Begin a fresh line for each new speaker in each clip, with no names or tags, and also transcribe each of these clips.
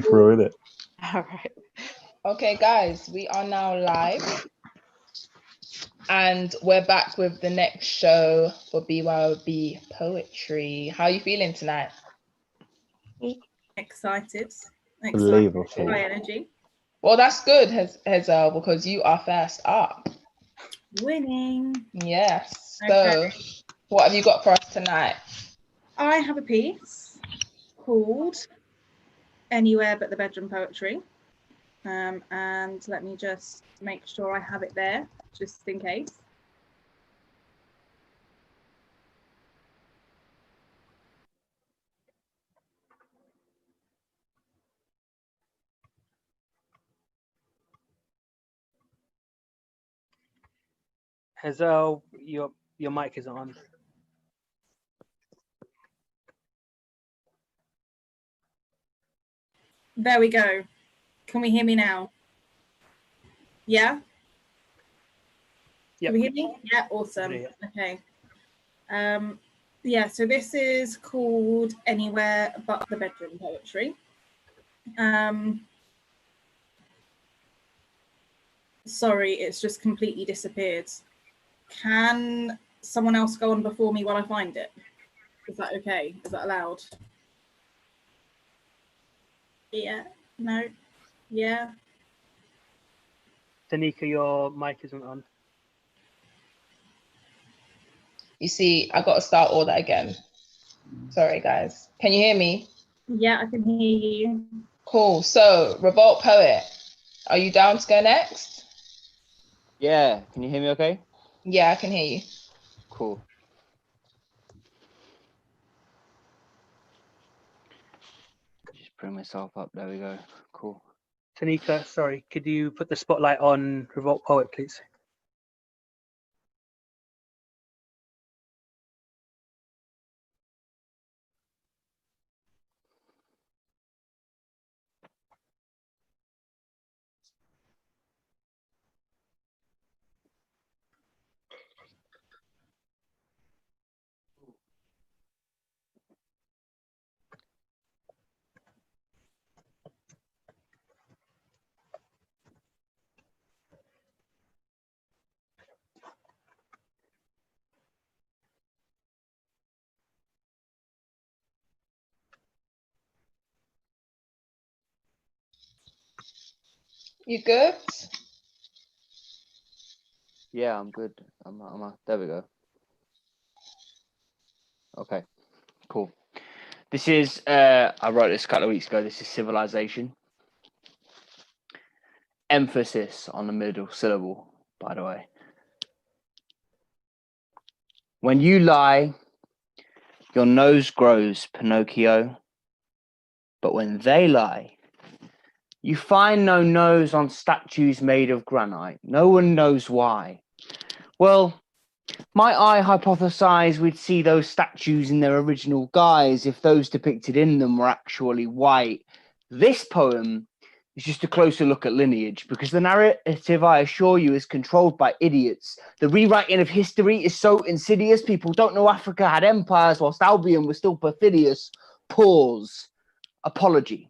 through it.
All right.
Okay, guys, we are now live. And we're back with the next show for BYOB Poetry. How are you feeling tonight?
Excited.
Flavorful.
High energy.
Well, that's good, Hazel, because you are first up.
Winning.
Yes.
Okay.
So, what have you got for us tonight?
I have a piece called Anywhere But the Bedroom Poetry. And let me just make sure I have it there, just in case.
Hazel, your mic isn't on.
There we go. Can we hear me now? Yeah?
Yep.
Can we hear me? Yeah, awesome.
Yeah.
Okay. Yeah, so this is called Anywhere But the Bedroom Poetry. Sorry, it's just completely disappeared. Can someone else go on before me while I find it? Is that okay? Is that allowed? Yeah, no, yeah.
Tannika, your mic isn't on.
You see, I got to start all that again. Sorry, guys. Can you hear me?
Yeah, I can hear you.
Cool. So, Revolt Poet, are you down to go next?
Yeah, can you hear me okay?
Yeah, I can hear you.
Cool. Just bring myself up, there we go. Cool.
Tannika, sorry, could you put the spotlight on Revolt Poet, please?
You good?
Yeah, I'm good. There we go. Okay, cool. This is, I wrote this a couple of weeks ago. This is Civilization. Emphasis on the middle syllable, by the way. When you lie, your nose grows, Pinocchio. But when they lie, you find no nose on statues made of granite. No one knows why. Well, might I hypothesize we'd see those statues in their original guise if those depicted in them were actually white. This poem is just a closer look at lineage, because the narrative, I assure you, is controlled by idiots. The rewriting of history is so insidious, people don't know Africa had empires whilst Albion was still perfidious. Pause. Apology.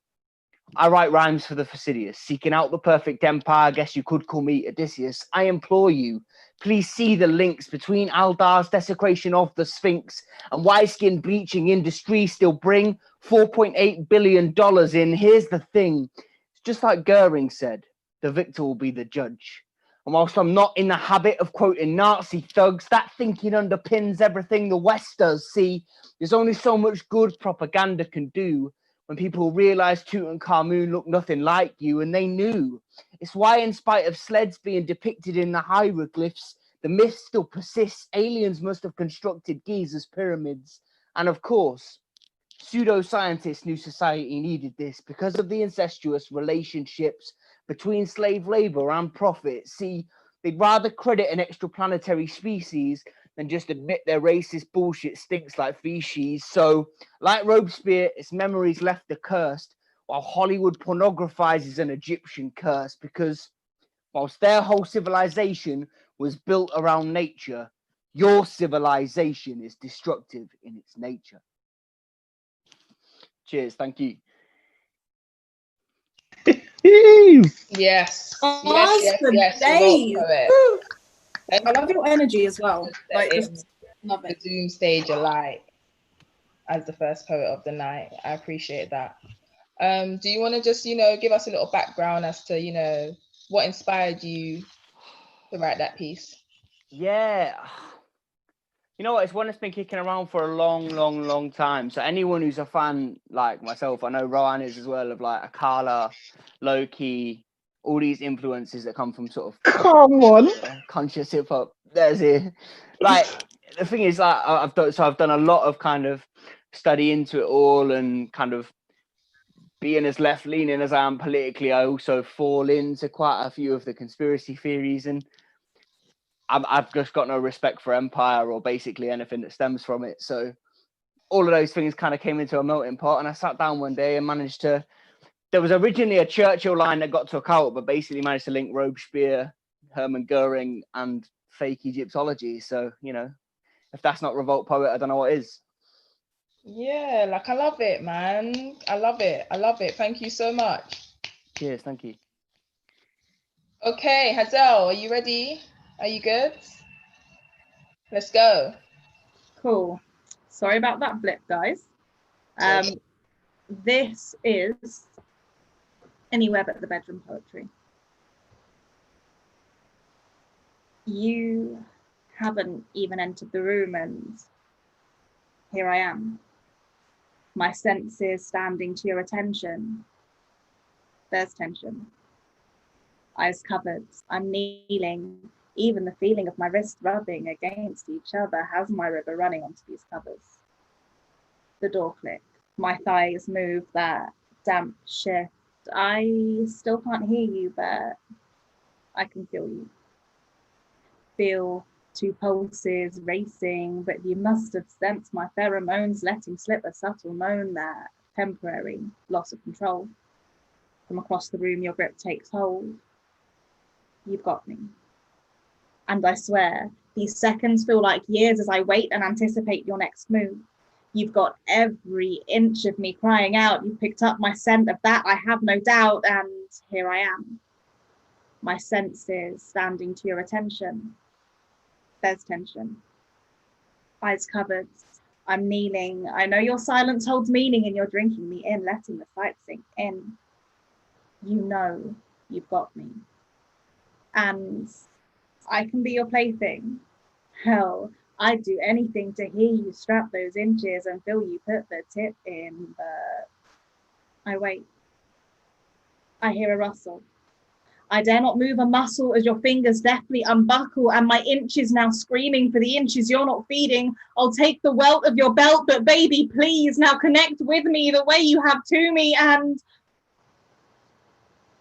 I write rhymes for the fastidious, seeking out the perfect empire. I guess you could call me Odysseus. I implore you, please see the links between Aldar's desecration of the Sphinx and why skin bleaching industry still bring $4.8 billion in. Here's the thing. It's just like Goering said, the victor will be the judge. And whilst I'm not in the habit of quoting Nazi thugs, that thinking underpins everything the West does. See, there's only so much good propaganda can do. When people realized Tutankhamun looked nothing like you, and they knew. It's why, in spite of sleds being depicted in the hieroglyphs, the myth still persists. Aliens must have constructed Giza's pyramids. And of course, pseudoscientists knew society needed this because of the incestuous relationships between slave labor and profit. See, they'd rather credit an extraplanetary species than just admit their racist bullshit stinks like feces. So, like Robespierre, its memories left accursed, while Hollywood pornographizes an Egyptian curse, because whilst their whole civilization was built around nature, your civilization is destructive in its nature. Cheers, thank you.
Yes.
Ours
Yes.
for
Yes. Revolt
days.
poet.
Woo.
And
I love your energy as well. Like,
in
just love
the
it.
Doomsday Light as the first poet of the night. I appreciate that. Do you want to just, give us a little background as to, what inspired you to write that piece?
Yeah. You know what? It's one that's been kicking around for a long time. So anyone who's a fan like myself, I know Rohan is as well, of like Akala, Loki, all these influences that come from sort of
Come on.
conscious hip hop. There's it. Like the thing is, like I've done a lot of kind of study into it all, and kind of being as left leaning as I am politically, I also fall into quite a few of the conspiracy theories, and I've just got no respect for empire or basically anything that stems from it. So all of those things kind of came into a melting pot, and I sat down one day and managed to. There was originally a Churchill line that got took out, but basically managed to link Robespierre, Hermann Goering, and fake Egyptology. So, if that's not revolt poet, I don't know what is.
Yeah, like I love it, man. I love it. Thank you so much.
Cheers, thank you.
Okay, Hazel, are you ready? Are you good? Let's go.
Cool. Sorry about that blip, guys. This is Anywhere But the Bedroom Poetry. You haven't even entered the room, and here I am. My senses standing to your attention. There's tension. Eyes covered, I'm kneeling. Even the feeling of my wrist rubbing against each other has my river running onto these covers. The door clicked. My thighs move, that damp shift. I still can't hear you, but I can feel you. Feel two pulses racing, but you must have sensed my pheromones letting slip a subtle moan, that temporary loss of control. From across the room, your grip takes hold. You've got me. And I swear, these seconds feel like years as I wait and anticipate your next move. You've got every inch of me crying out. You've picked up my scent of that, I have no doubt, and here I am. My senses standing to your attention. There's tension. Eyes covered, I'm kneeling. I know your silence holds meaning, and you're drinking me in, letting the sight sink in. You know you've got me. And I can be your plaything. Hell, I'd do anything to hear you strap those inches and feel you put the tip in, but I wait. I hear a rustle. I dare not move a muscle as your fingers deftly unbuckle, and my inches now screaming for the inches you're not feeding. I'll take the welt of your belt, but baby, please now connect with me the way you have to me, and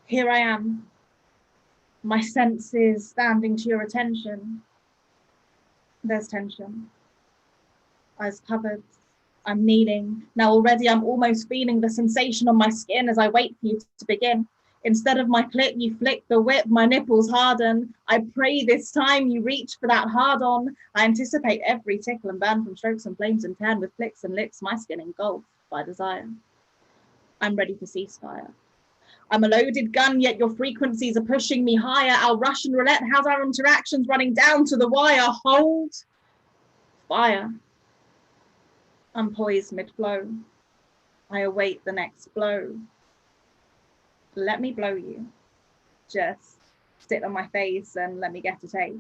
here I am. My senses standing to your attention. There's tension. Eyes covered. I'm kneeling. Now already I'm almost feeling the sensation on my skin as I wait for you to begin. Instead of my clip, you flick the whip, my nipples harden. I pray this time you reach for that hard on. I anticipate every tickle and burn from strokes and flames and turn with flicks and licks, my skin engulfed by desire. I'm ready for ceasefire. I'm a loaded gun, yet your frequencies are pushing me higher. Our Russian roulette has our interactions running down to the wire. Hold. Fire. I'm poised mid-flow. I await the next blow. Let me blow you. Just sit on my face and let me get a taste.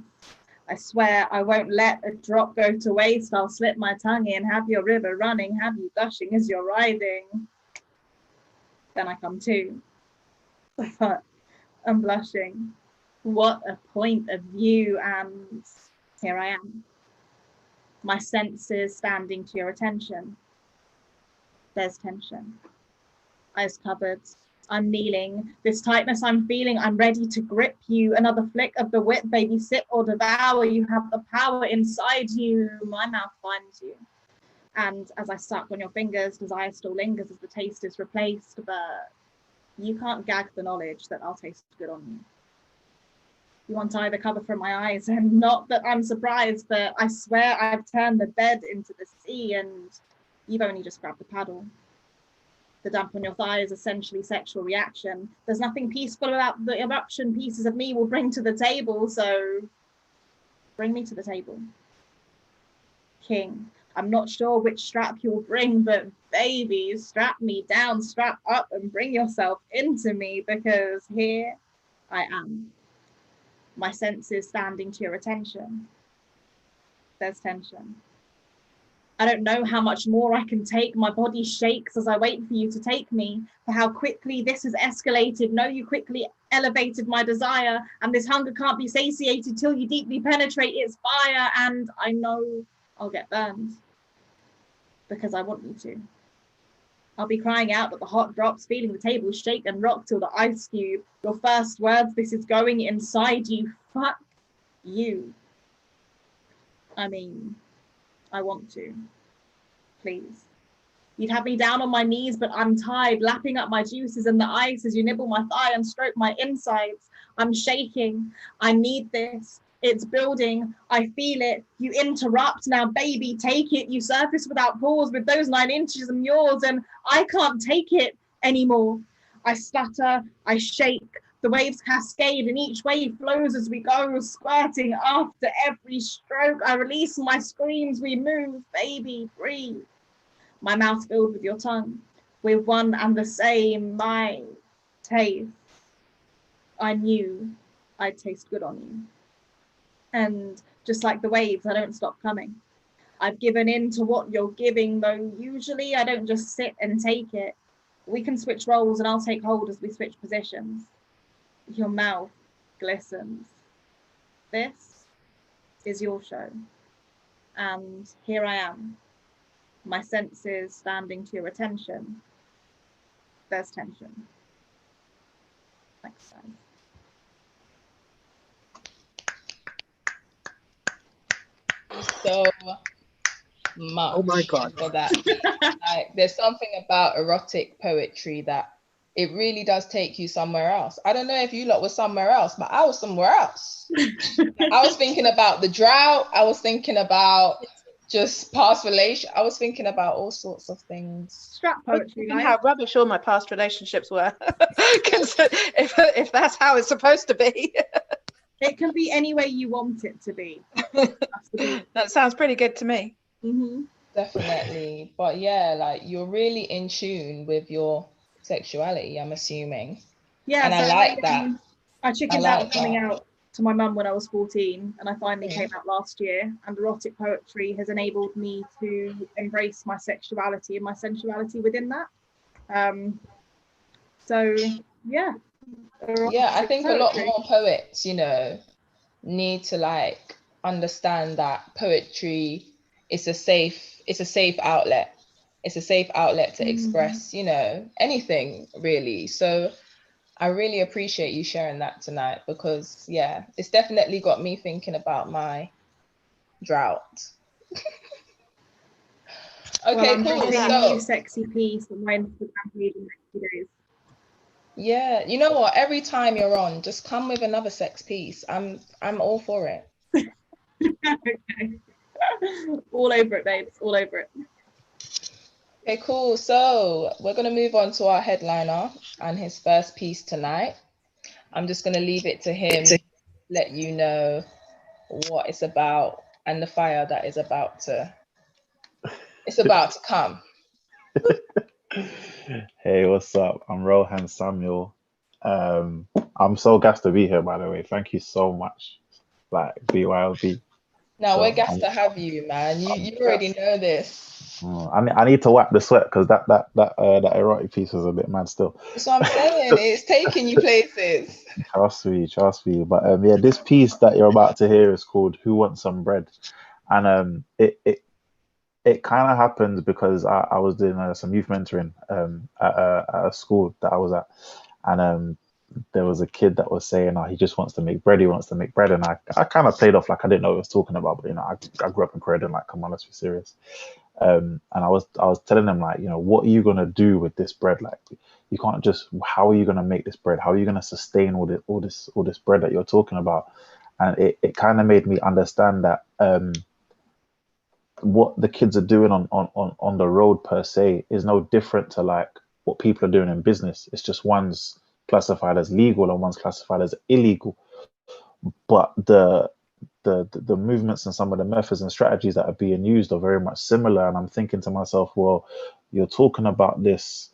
I swear I won't let a drop go to waste. I'll slip my tongue in, have your river running, have you gushing as you're riding. Then I come to. But I'm blushing. What a point of view, and here I am. My senses standing to your attention. There's tension. Eyes covered. I'm kneeling. This tightness I'm feeling, I'm ready to grip you. Another flick of the whip, baby, sip or devour. You have the power inside you. My mouth finds you. And as I suck on your fingers, desire still lingers as the taste is replaced, but you can't gag the knowledge that I'll taste good on you. You want either cover from my eyes, and not that I'm surprised, but I swear I've turned the bed into the sea and you've only just grabbed the paddle. The damp on your thigh is essentially sexual reaction. There's nothing peaceful about the eruption pieces of me will bring to the table, so bring me to the table. King, I'm not sure which strap you'll bring, but baby, strap me down, strap up, and bring yourself into me, because here I am. My senses standing to your attention. There's tension. I don't know how much more I can take. My body shakes as I wait for you to take me, for how quickly this has escalated. No, you quickly elevated my desire, and this hunger can't be satiated till you deeply penetrate its fire, and I know I'll get burned because I want you to. I'll be crying out at the hot drops, feeling the table shake and rock till the ice cube. Your first words, this is going inside you. Fuck you. I mean, I want to. Please. You'd have me down on my knees, but I'm tired, lapping up my juices in the ice as you nibble my thigh and stroke my insides. I'm shaking. I need this. It's building. I feel it. You interrupt. Now, baby, take it. You surface without pause with those 9 inches of yours, and I can't take it anymore. I stutter. I shake. The waves cascade, and each wave flows as we go, squirting after every stroke. I release my screams. We move. Baby, breathe. My mouth filled with your tongue, with one and the same, my taste. I knew I'd taste good on you. And just like the waves, I don't stop coming. I've given in to what you're giving, though usually I don't just sit and take it. We can switch roles and I'll take hold as we switch positions. Your mouth glistens. This is your show. And here I am. My senses standing to your attention. There's tension. Next time.
So much.
Oh my God.
For that. Like, there's something about erotic poetry that it really does take you somewhere else. I don't know if you lot were somewhere else, but I was somewhere else. I was thinking about the drought. I was thinking about just past relation. I was thinking about all sorts of things.
Strap poetry,
And how rubbish all my past relationships were. if that's how it's supposed to be.
It can be any way you want it to be.
That sounds pretty good to me.
Mm-hmm.
Definitely. But yeah, like, you're really in tune with your sexuality, I'm assuming.
Yeah,
and
so
I like that.
I chickened
like
out coming
that.
out to my mum when I was 14, and I finally came out last year, and erotic poetry has enabled me to embrace my sexuality and my sensuality within that. So yeah.
Yeah, I think a lot
poetry.
more poets, you know, need to like understand that poetry is a safe outlet. It's a safe outlet to express, you know, anything really. So I really appreciate you sharing that tonight, because yeah, it's definitely got me thinking about my drought. Okay,
Well, I'm
cool.
dropping a
So
new sexy piece on my Instagram page in the next few days.
yeah, you know what? Every time you're on, just come with another sex piece. I'm all for it.
Okay. All over it, babes. All over it.
Okay, cool. So we're going to move on to our headliner and his first piece tonight. I'm just going to leave it to him, let you know what it's about and the fire that is about to come.
Hey, what's up? I'm Rohan Samuel. I'm so gassed to be here, by the way. Thank you so much. Like BYOB.
Now,
So,
we're gassed to have you, man. You already know this.
I need to wipe the sweat because that erotic piece was a bit mad still.
That's what I'm saying. It's taking you places.
Trust me. But yeah, this piece that you're about to hear is called "Who Wants Some Bread," and it kind of happened because I was doing some youth mentoring at a school that I was at, and there was a kid that was saying, "Oh, he just wants to make bread. He wants to make bread," and I kind of played off like I didn't know what he was talking about, but you know, I grew up in Croydon, like, come on, let's be serious. And I was telling them, like, you know, what are you gonna do with this bread? Like, you can't just. How are you gonna make this bread? How are you gonna sustain all this bread that you're talking about? And it kind of made me understand that what the kids are doing on the road per se is no different to like what people are doing in business. It's just one's classified as legal and one's classified as illegal. But the movements and some of the methods and strategies that are being used are very much similar. And I'm thinking to myself, well, you're talking about this,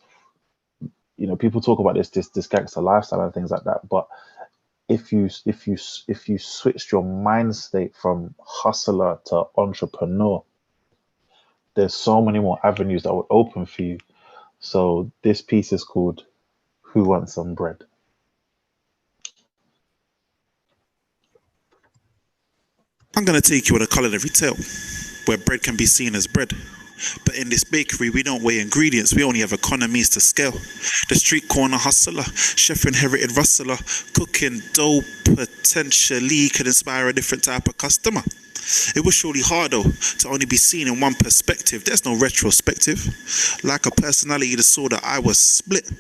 people talk about this gangster lifestyle and things like that. But if you switched your mind state from hustler to entrepreneur, there's so many more avenues that would open for you. So this piece is called Who Wants Some Bread?
I'm going to take you on a culinary tale where bread can be seen as bread. But in this bakery, we don't weigh ingredients, we only have economies to scale. The street corner hustler, chef inherited rustler, cooking dough potentially could inspire a different type of customer. It was surely hard though to only be seen in one perspective. There's no retrospective. Like a personality disorder, I was split,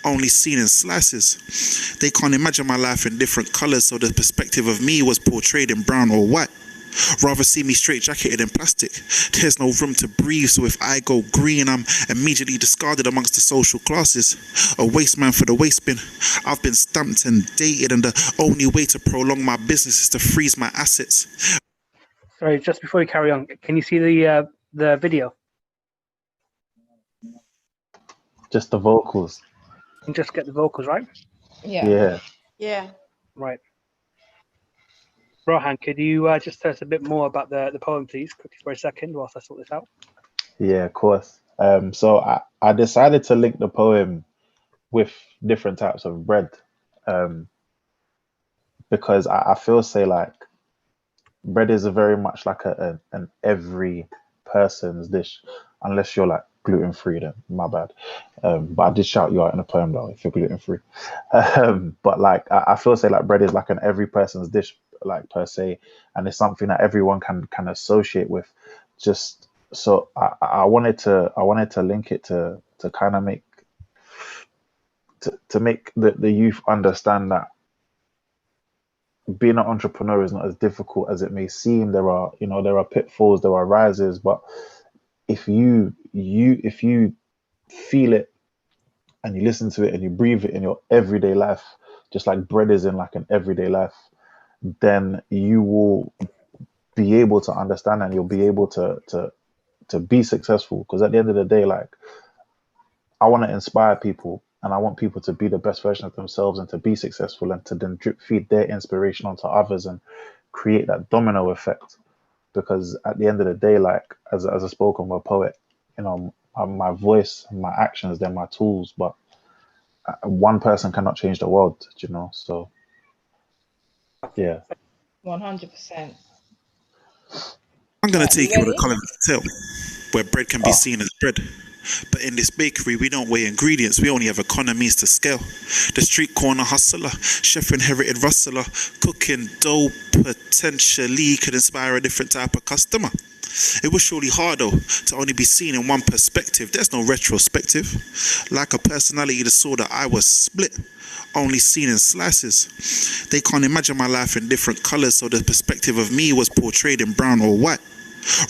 only seen in slices. They can't imagine my life in different colors, so the perspective of me was portrayed in brown or white. Rather see me straight jacketed in plastic. There's no room to breathe, so if I go green, I'm immediately discarded amongst the social classes. A waste man for the waste bin. I've been stamped and dated, and the only way to prolong my business is to freeze my assets.
Sorry, just before you carry on, can you see the video?
Just the vocals.
You can just get the vocals, right?
Yeah.
Right. Rohan, could you just tell us a bit more about the poem, please, quickly for a second, whilst I sort this out?
Yeah, of course. So I decided to link the poem with different types of bread, because I feel like bread is a very much like an every person's dish, unless you're like gluten free. Then my bad. But I did shout you out in the poem though if you're gluten free. But like I feel like bread is like an every person's dish, like per se, and it's something that everyone can associate with. Just so I wanted to link it to kind of make to make the youth understand that being an entrepreneur is not as difficult as it may seem. There are pitfalls, there are rises, but if you feel it and you listen to it and you breathe it in your everyday life, just like bread is in like an everyday life, then you will be able to understand and you'll be able to be successful. Because at the end of the day, like, I want to inspire people and I want people to be the best version of themselves and to be successful and to then drip feed their inspiration onto others and create that domino effect. Because at the end of the day, like, as a spoken word poet, my voice and my actions, they're my tools, but one person cannot change the world, so yeah.
100%.
I'm going to take you on a culinary tale where bread can be seen as bread. But in this bakery, we don't weigh ingredients, we only have economies to scale. The street corner hustler, chef inherited rustler, cooking dough potentially could inspire a different type of customer. It was surely hard though to only be seen in one perspective. There's no retrospective. Like a personality disorder, I was split, only seen in slices. They can't imagine my life in different colors, so the perspective of me was portrayed in brown or white.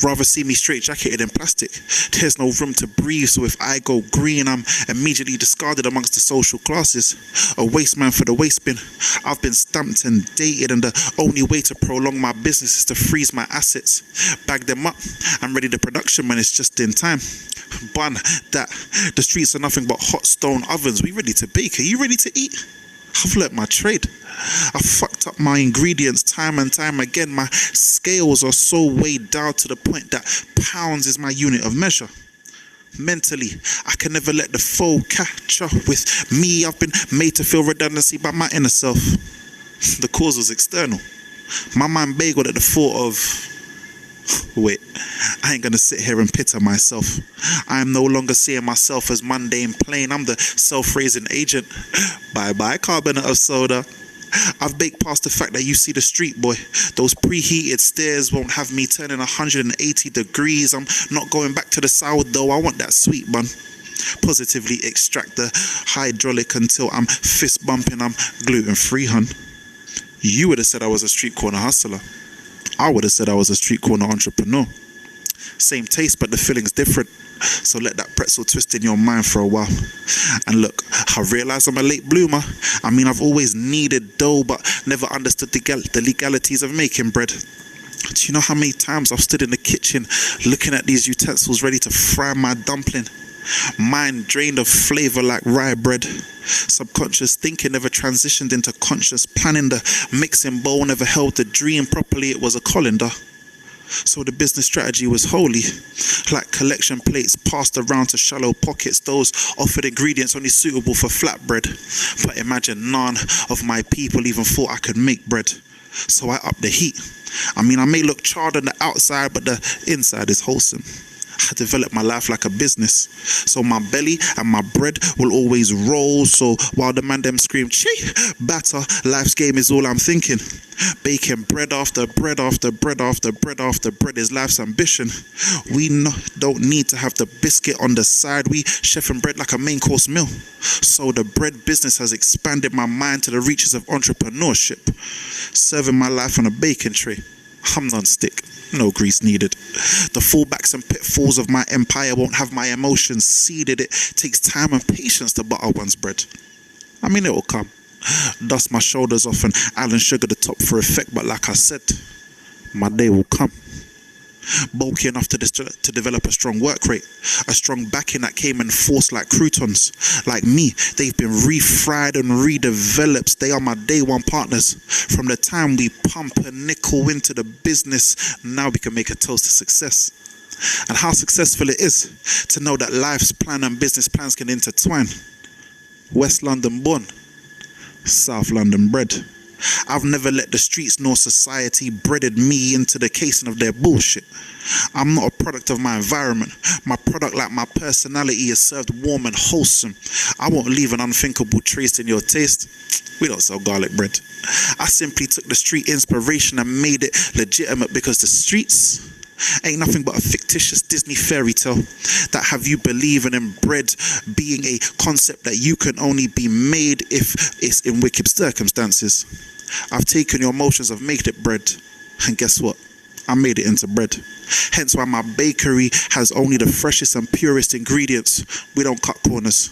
Rather see me straight jacketed in plastic. There's no room to breathe, so if I go green, I'm immediately discarded amongst the social classes. A waste man for the waste bin. I've been stamped and dated, and the only way to prolong my business is to freeze my assets. Bag them up, I'm ready to production when it's just in time. Bun that. The streets are nothing but hot stone ovens. We ready to bake? Are you ready to eat? I've learnt my trade. I fucked up my ingredients time and time again. My scales are so weighed down to the point that pounds is my unit of measure. Mentally, I can never let the foe catch up with me. I've been made to feel redundancy by my inner self. The cause was external. My mind baggled at the thought of, wait, I ain't gonna sit here and pity myself. I am no longer seeing myself as mundane plain. I'm the self-raising agent. Bye-bye carbonate of soda. I've baked past the fact that you see the street boy. Those preheated stairs won't have me turning 180 degrees. I'm not going back to the sourdough. I want that sweet bun. Positively extract the hydraulic until I'm fist bumping. I'm gluten-free, hun. You would have said I was a street corner hustler. I would have said I was a street corner entrepreneur. Same taste, but the filling's different. So let that pretzel twist in your mind for a while. And look, I realize I'm a late bloomer. I mean, I've always needed dough, but never understood the legalities of making bread. Do you know how many times I've stood in the kitchen looking at these utensils ready to fry my dumpling? Mind drained of flavor like rye bread. Subconscious thinking never transitioned into conscious planning. The mixing bowl never held the dream properly. It was a colander. So the business strategy was holy, like collection plates passed around to shallow pockets. Those offered ingredients only suitable for flatbread. But imagine none of my people even thought I could make bread. So I upped the heat. I mean, I may look charred on the outside, but the inside is wholesome. I developed my life like a business, so my belly and my bread will always roll. So while the man them scream, "Chee, batter, life's game" is all I'm thinking. Baking bread after bread after bread after bread after bread is life's ambition. We don't need to have the biscuit on the side. We chefing bread like a main course meal. So the bread business has expanded my mind to the reaches of entrepreneurship. Serving my life on a baking tray. I'm non-stick. No grease needed. The fallbacks and pitfalls of my empire won't have my emotions seeded. It takes time and patience to butter one's bread. I mean, it will come. Dust my shoulders off and island sugar the top for effect. But like I said, my day will come. Bulky enough to develop a strong work rate, a strong backing that came in force like croutons. Like me, they've been refried and redeveloped. They are my day one partners. From the time we pump a nickel into the business, now we can make a toast to success. And how successful it is to know that life's plan and business plans can intertwine. West London born, South London bred. I've never let the streets nor society breaded me into the casing of their bullshit. I'm not a product of my environment. My product, like my personality, is served warm and wholesome. I won't leave an unthinkable trace in your taste. We don't sell garlic bread. I simply took the street inspiration and made it legitimate, because the streets ain't nothing but a fictitious Disney fairy tale that have you believing in bread being a concept that you can only be made if it's in wicked circumstances. I've taken your emotions, I've made it bread, and guess what? I made it into bread. Hence why my bakery has only the freshest and purest ingredients. We don't cut corners.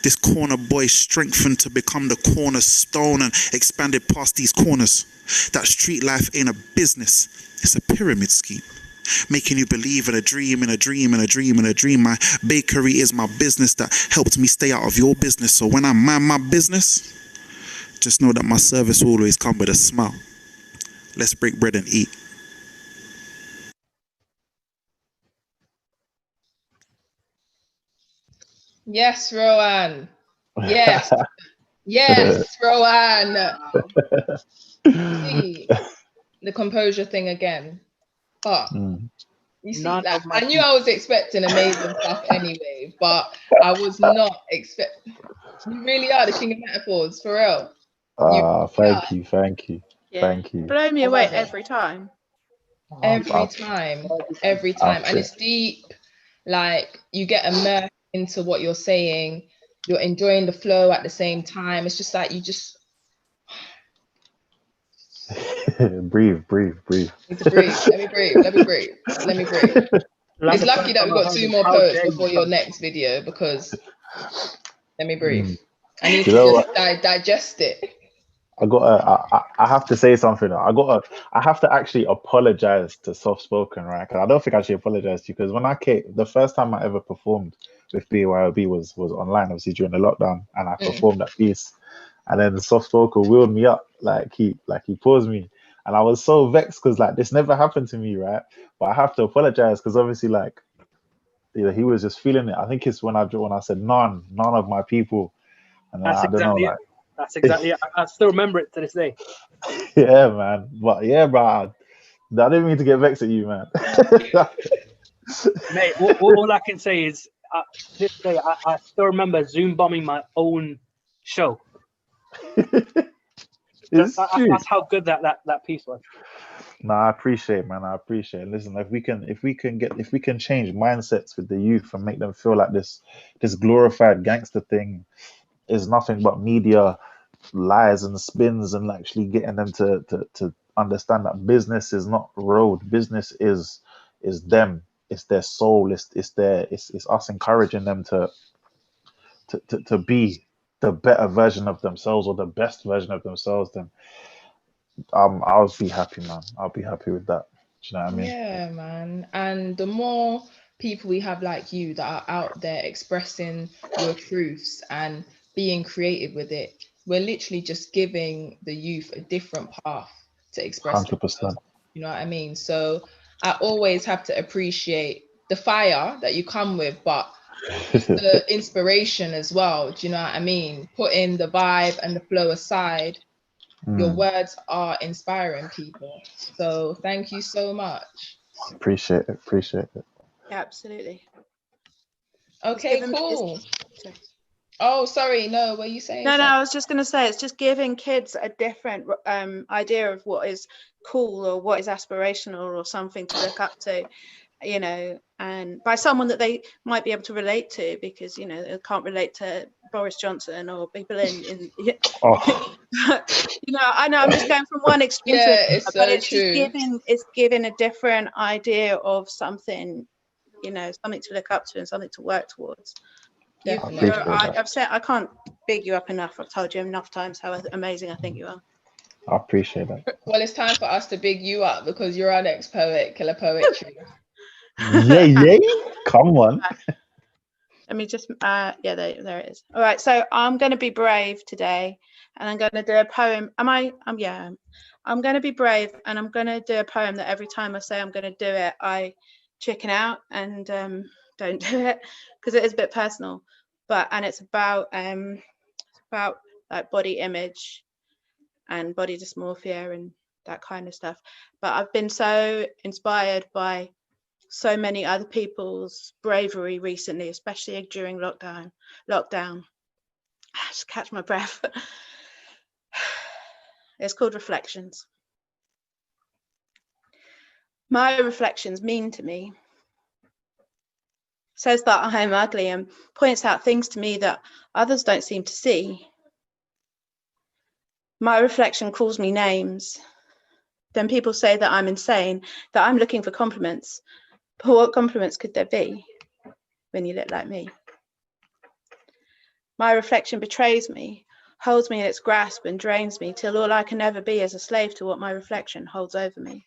This corner boy strengthened to become the cornerstone and expanded past these corners. That street life ain't a business, it's a pyramid scheme, making you believe in a dream, in a dream, in a dream, in a dream. My bakery is my business that helped me stay out of your business. So when I mind my business, just know that my service will always come with a smile. Let's break bread and eat.
Yes, Rohan. Yes. Yes, Rohan. See, the composure thing again. But you see, like, I knew I was expecting amazing stuff anyway, but I was not expecting. You really are the king of metaphors, for real.
Thank you.
Yeah.
Thank you.
Blow me away every time.
Every time. And it's deep. Like, you get immersed into what you're saying. You're enjoying the flow at the same time. It's just like you just
breathe.
need to breathe. Let me breathe. It's lucky that we've got 2 more poets before your next video, because let me breathe. I need to just digest it.
I have to say something. I have to actually apologize to Soft Spoken, right? Because I don't think I should apologize to you, because when I came, the first time I ever performed with BYOB was online, obviously during the lockdown, and I performed that piece, and then the Soft Spoken wheeled me up, like he paused me, and I was so vexed because like this never happened to me, right? But I have to apologize because obviously like, you know, he was just feeling it. I think it's when I said none of my people, and
That's
I don't know, like.
That's exactly it. I still remember it to this day.
Yeah, man. But yeah, bro, I didn't mean to get vexed at you, man.
Mate, all I can say is this day I still remember Zoom bombing my own show. That's how good that piece was.
No, I appreciate it, man. I appreciate it. Listen, if we can change mindsets with the youth and make them feel like this glorified gangster thing is nothing but media lies and spins, and actually getting them to understand that business is not road, business is them. it's their soul, it's us encouraging them to be the better version of themselves or the best version of themselves, then I'll be happy, man. I'll be happy with that. Do you know what I mean?
Yeah, man. And the more people we have like you that are out there expressing your truths and being creative with it, we're literally just giving the youth a different path to express
100%.
you know what I mean? So I always have to appreciate the fire that you come with, but the inspiration as well. Do you know what I mean? Putting the vibe and the flow aside, your words are inspiring people. So thank you so much.
Appreciate it.
Yeah, absolutely.
Okay, cool. Oh, sorry. No, were you saying?
No, I was just going to say, it's just giving kids a different idea of what is cool or what is aspirational or something to look up to, you know, and by someone that they might be able to relate to, because, you know, they can't relate to Boris Johnson or people in
Oh.
you know, I know I'm just going from one extreme to another,
it's
but
so
it's
true.
Just giving a different idea of something, you know, something to look up to and something to work towards. I've said, I can't big you up enough. I've told you enough times how amazing I think you are.
I appreciate that.
Well, it's time for us to big you up because you're our next poet, Killer Poetry.
Yeah. Come on.
Let me just, yeah, there it is. All right, so I'm going to be brave today, and I'm going to do a poem. Yeah. I'm going to be brave, and I'm going to do a poem that every time I say I'm going to do it, I chicken out and don't do it because it is a bit personal. And it's about like body image and body dysmorphia and that kind of stuff. But I've been so inspired by so many other people's bravery recently, especially during lockdown. Just catch my breath. It's called Reflections. My reflections mean to me. Says that I am ugly and points out things to me that others don't seem to see. My reflection calls me names. Then people say that I'm insane, that I'm looking for compliments. But what compliments could there be when you look like me? My reflection betrays me, holds me in its grasp and drains me till all I can ever be is a slave to what my reflection holds over me.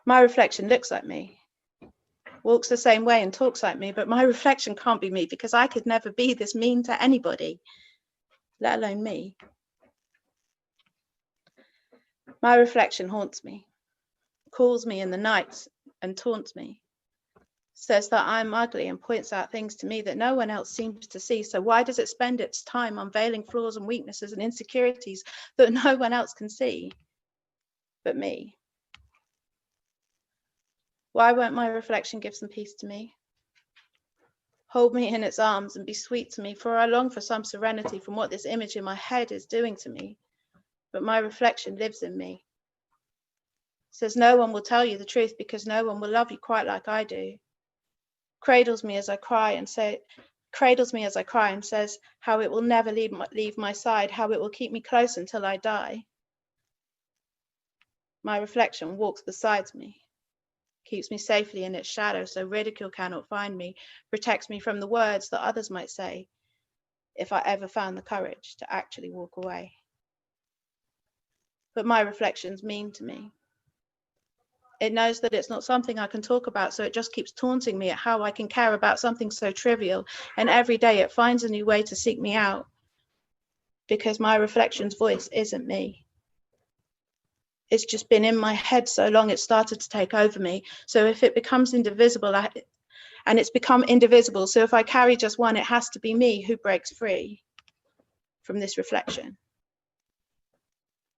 My reflection looks like me, walks the same way and talks like me, but my reflection can't be me because I could never be this mean to anybody, let alone me. My reflection haunts me, calls me in the nights and taunts me, says that I'm ugly and points out things to me that no one else seems to see. So why does it spend its time unveiling flaws and weaknesses and insecurities that no one else can see but me? Why won't my reflection give some peace to me? Hold me in its arms and be sweet to me, for I long for some serenity from what this image in my head is doing to me. But my reflection lives in me. Says no one will tell you the truth because no one will love you quite like I do. Cradles me as I cry and says how it will never leave my side, how it will keep me close until I die. My reflection walks beside me, keeps me safely in its shadow so ridicule cannot find me, protects me from the words that others might say if I ever found the courage to actually walk away. But my reflection's mean to me. It knows that it's not something I can talk about, so it just keeps taunting me at how I can care about something so trivial, and every day it finds a new way to seek me out because my reflection's voice isn't me. It's just been in my head so long it started to take over me. So if it becomes indivisible, and it's become indivisible, so if I carry just one, it has to be me who breaks free from this reflection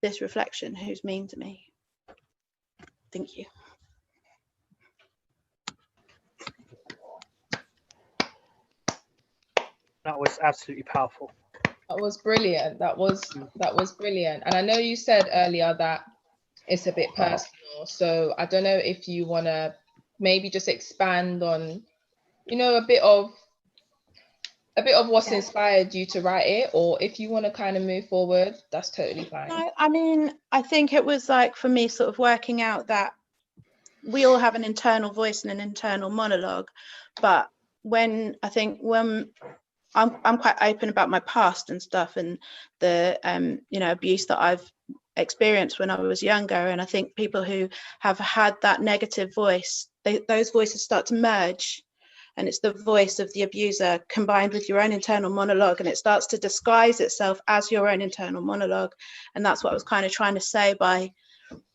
who's mean to me. Thank you.
That was absolutely powerful.
That was brilliant. That was brilliant. And I know you said earlier that it's a bit personal. So I don't know if you want to maybe just expand on, you know, a bit of what's inspired you to write it, or if you want to kind of move forward, that's totally fine.
No, I mean, I think it was like for me sort of working out that we all have an internal voice and an internal monologue, but when I'm quite open about my past and stuff, and the abuse that I've experienced when I was younger, and I think people who have had that negative voice, those voices start to merge, and it's the voice of the abuser combined with your own internal monologue, and it starts to disguise itself as your own internal monologue. And that's what I was kind of trying to say by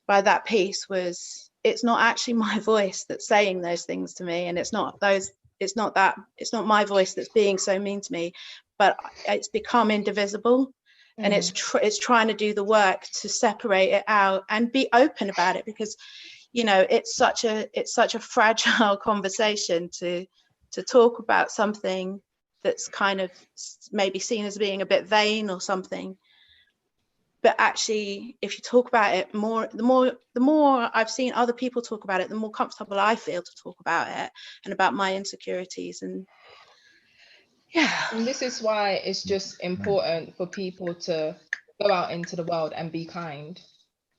that piece, was it's not actually my voice that's saying those things to me, and it's not my voice that's being so mean to me, but it's become indivisible. And it's trying to do the work to separate it out and be open about it, because it's such a fragile conversation to talk about something that's kind of maybe seen as being a bit vain or something. But actually, if you talk about it more, the more I've seen other people talk about it, the more comfortable I feel to talk about it and about my insecurities. And
and this is why it's just important for people to go out into the world and be kind.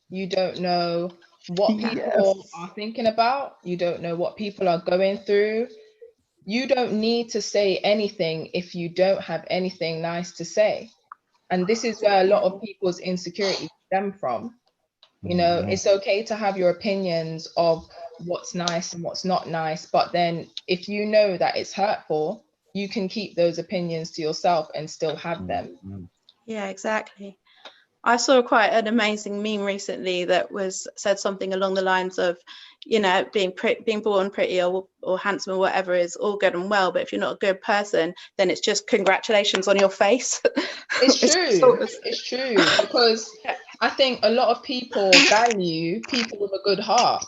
You don't know what people are thinking about. You don't know what people are going through. You don't need to say anything if you don't have anything nice to say. And this is where a lot of people's insecurities stem from. It's okay to have your opinions of what's nice and what's not nice, but then if you know that it's hurtful, you can keep those opinions to yourself and still have them.
Yeah, exactly. I saw quite an amazing meme recently that said something along the lines of, being born pretty or handsome or whatever is all good and well, but if you're not a good person, then it's just congratulations on your face.
It's true. It's true, because I think a lot of people value people with a good heart.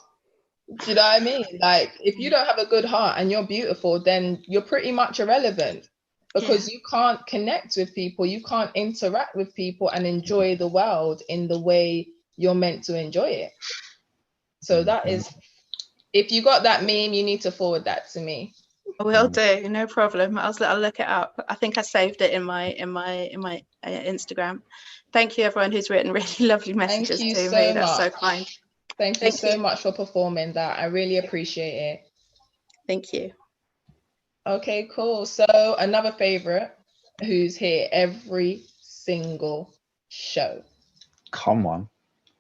Do you know what I mean? Like, if you don't have a good heart and you're beautiful, then you're pretty much irrelevant, because you can't connect with people, you can't interact with people and enjoy the world in the way you're meant to enjoy it. So that is, if you got that meme, you need to forward that to me.
Will do, no problem. I'll look it up. I think I saved it in my Instagram. Thank you, everyone who's written really lovely messages to me. That's so kind.
Thank you so much for performing that. I really appreciate it.
Thank you.
Okay, cool. So another favorite who's here every single show.
Come on.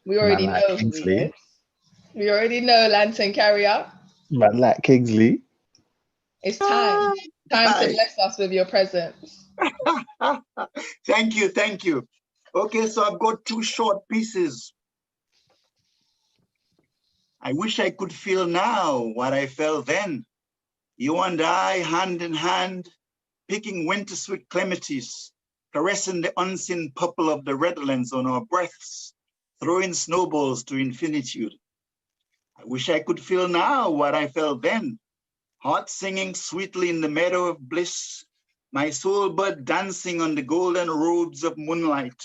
We already know who he is. We already know Lantern Carrier.
Man like Kingsley.
It's time to bless us with your presence.
Thank you. Okay, so I've got two short pieces. I wish I could feel now what I felt then. You and I, hand in hand, picking winter sweet clematis, caressing the unseen purple of the redlands on our breaths, throwing snowballs to infinitude. I wish I could feel now what I felt then. Heart singing sweetly in the meadow of bliss, my soul bird dancing on the golden robes of moonlight,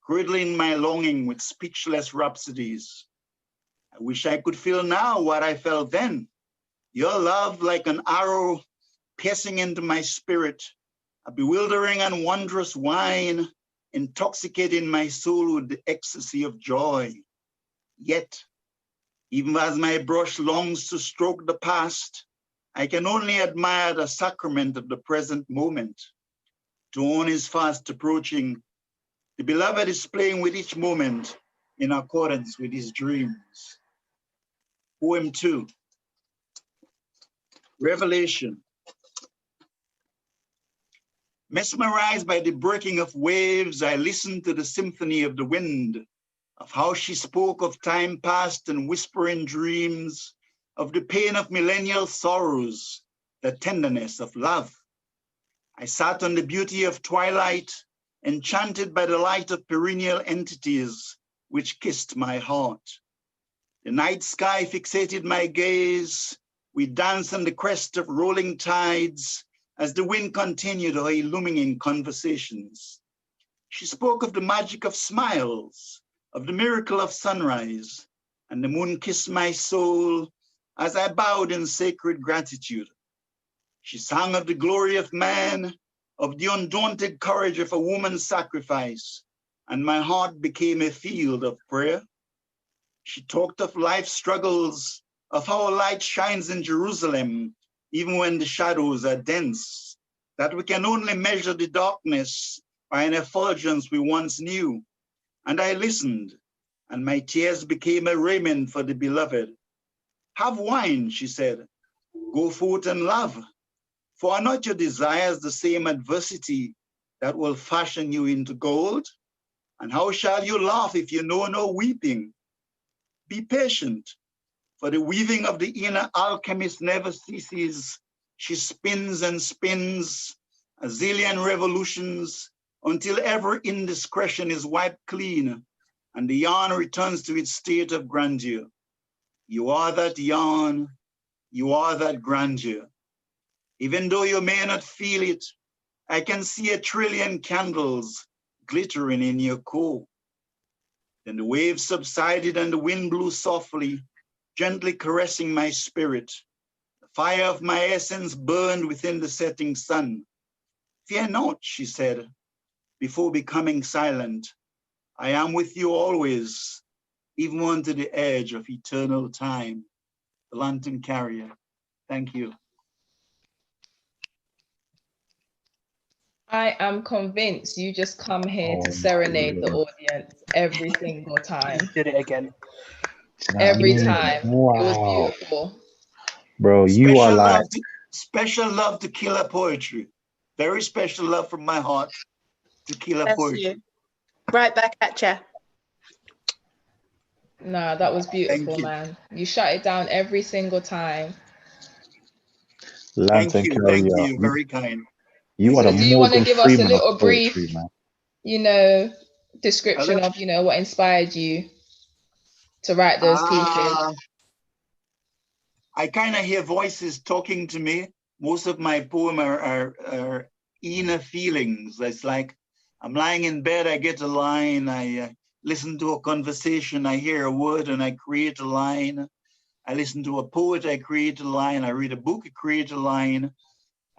cradling my longing with speechless rhapsodies. I wish I could feel now what I felt then. Your love like an arrow piercing into my spirit, a bewildering and wondrous wine, intoxicating my soul with the ecstasy of joy. Yet, even as my brush longs to stroke the past, I can only admire the sacrament of the present moment. Dawn is fast approaching. The beloved is playing with each moment in accordance with his dreams. Poem 2. Revelation. Mesmerized by the breaking of waves, I listened to the symphony of the wind, of how she spoke of time past and whispering dreams, of the pain of millennial sorrows, the tenderness of love. I sat on the beauty of twilight, enchanted by the light of perennial entities which kissed my heart. The night sky fixated my gaze. We danced on the crest of rolling tides as the wind continued her illumining conversations. She spoke of the magic of smiles, of the miracle of sunrise, and the moon kissed my soul as I bowed in sacred gratitude. She sang of the glory of man, of the undaunted courage of a woman's sacrifice, and my heart became a field of prayer. She talked of life's struggles, of how light shines in Jerusalem, even when the shadows are dense, that we can only measure the darkness by an effulgence we once knew. And I listened, and my tears became a raiment for the beloved. Have wine, she said. Go forth and love. For are not your desires the same adversity that will fashion you into gold? And how shall you laugh if you know no weeping? Be patient, for the weaving of the inner alchemist never ceases. She spins and spins a zillion revolutions until every indiscretion is wiped clean and the yarn returns to its state of grandeur. You are that yarn, you are that grandeur. Even though you may not feel it, I can see 1,000,000,000 candles glittering in your core. Then the waves subsided and the wind blew softly, gently caressing my spirit. The fire of my essence burned within the setting sun. Fear not, she said, before becoming silent. I am with you always, even unto the edge of eternal time. The Lantern Carrier. Thank you.
I am convinced you just come here
Oh
to
my
serenade the
goodness.
audience every single time.
Did it again.
Every time. It was
Wow.
beautiful.
Bro, you are like,
Special love to Killer Poetry. Very special love from my heart to Killer
Bless
Poetry.
you. Right back at you.
No, that was beautiful,
you.
man. You shut it down every single time.
Lantern
Thank
Carrier.
you. Very kind.
You are
So
the
do you want to
Morgan
give us a
Freeman
little
of
brief,
poetry, man.
description of, what inspired you to write those pieces?
I kind of hear voices talking to me. Most of my poem are inner feelings. It's like I'm lying in bed, I get a line, I listen to a conversation, I hear a word and I create a line. I listen to a poet, I create a line. I read a book, I create a line.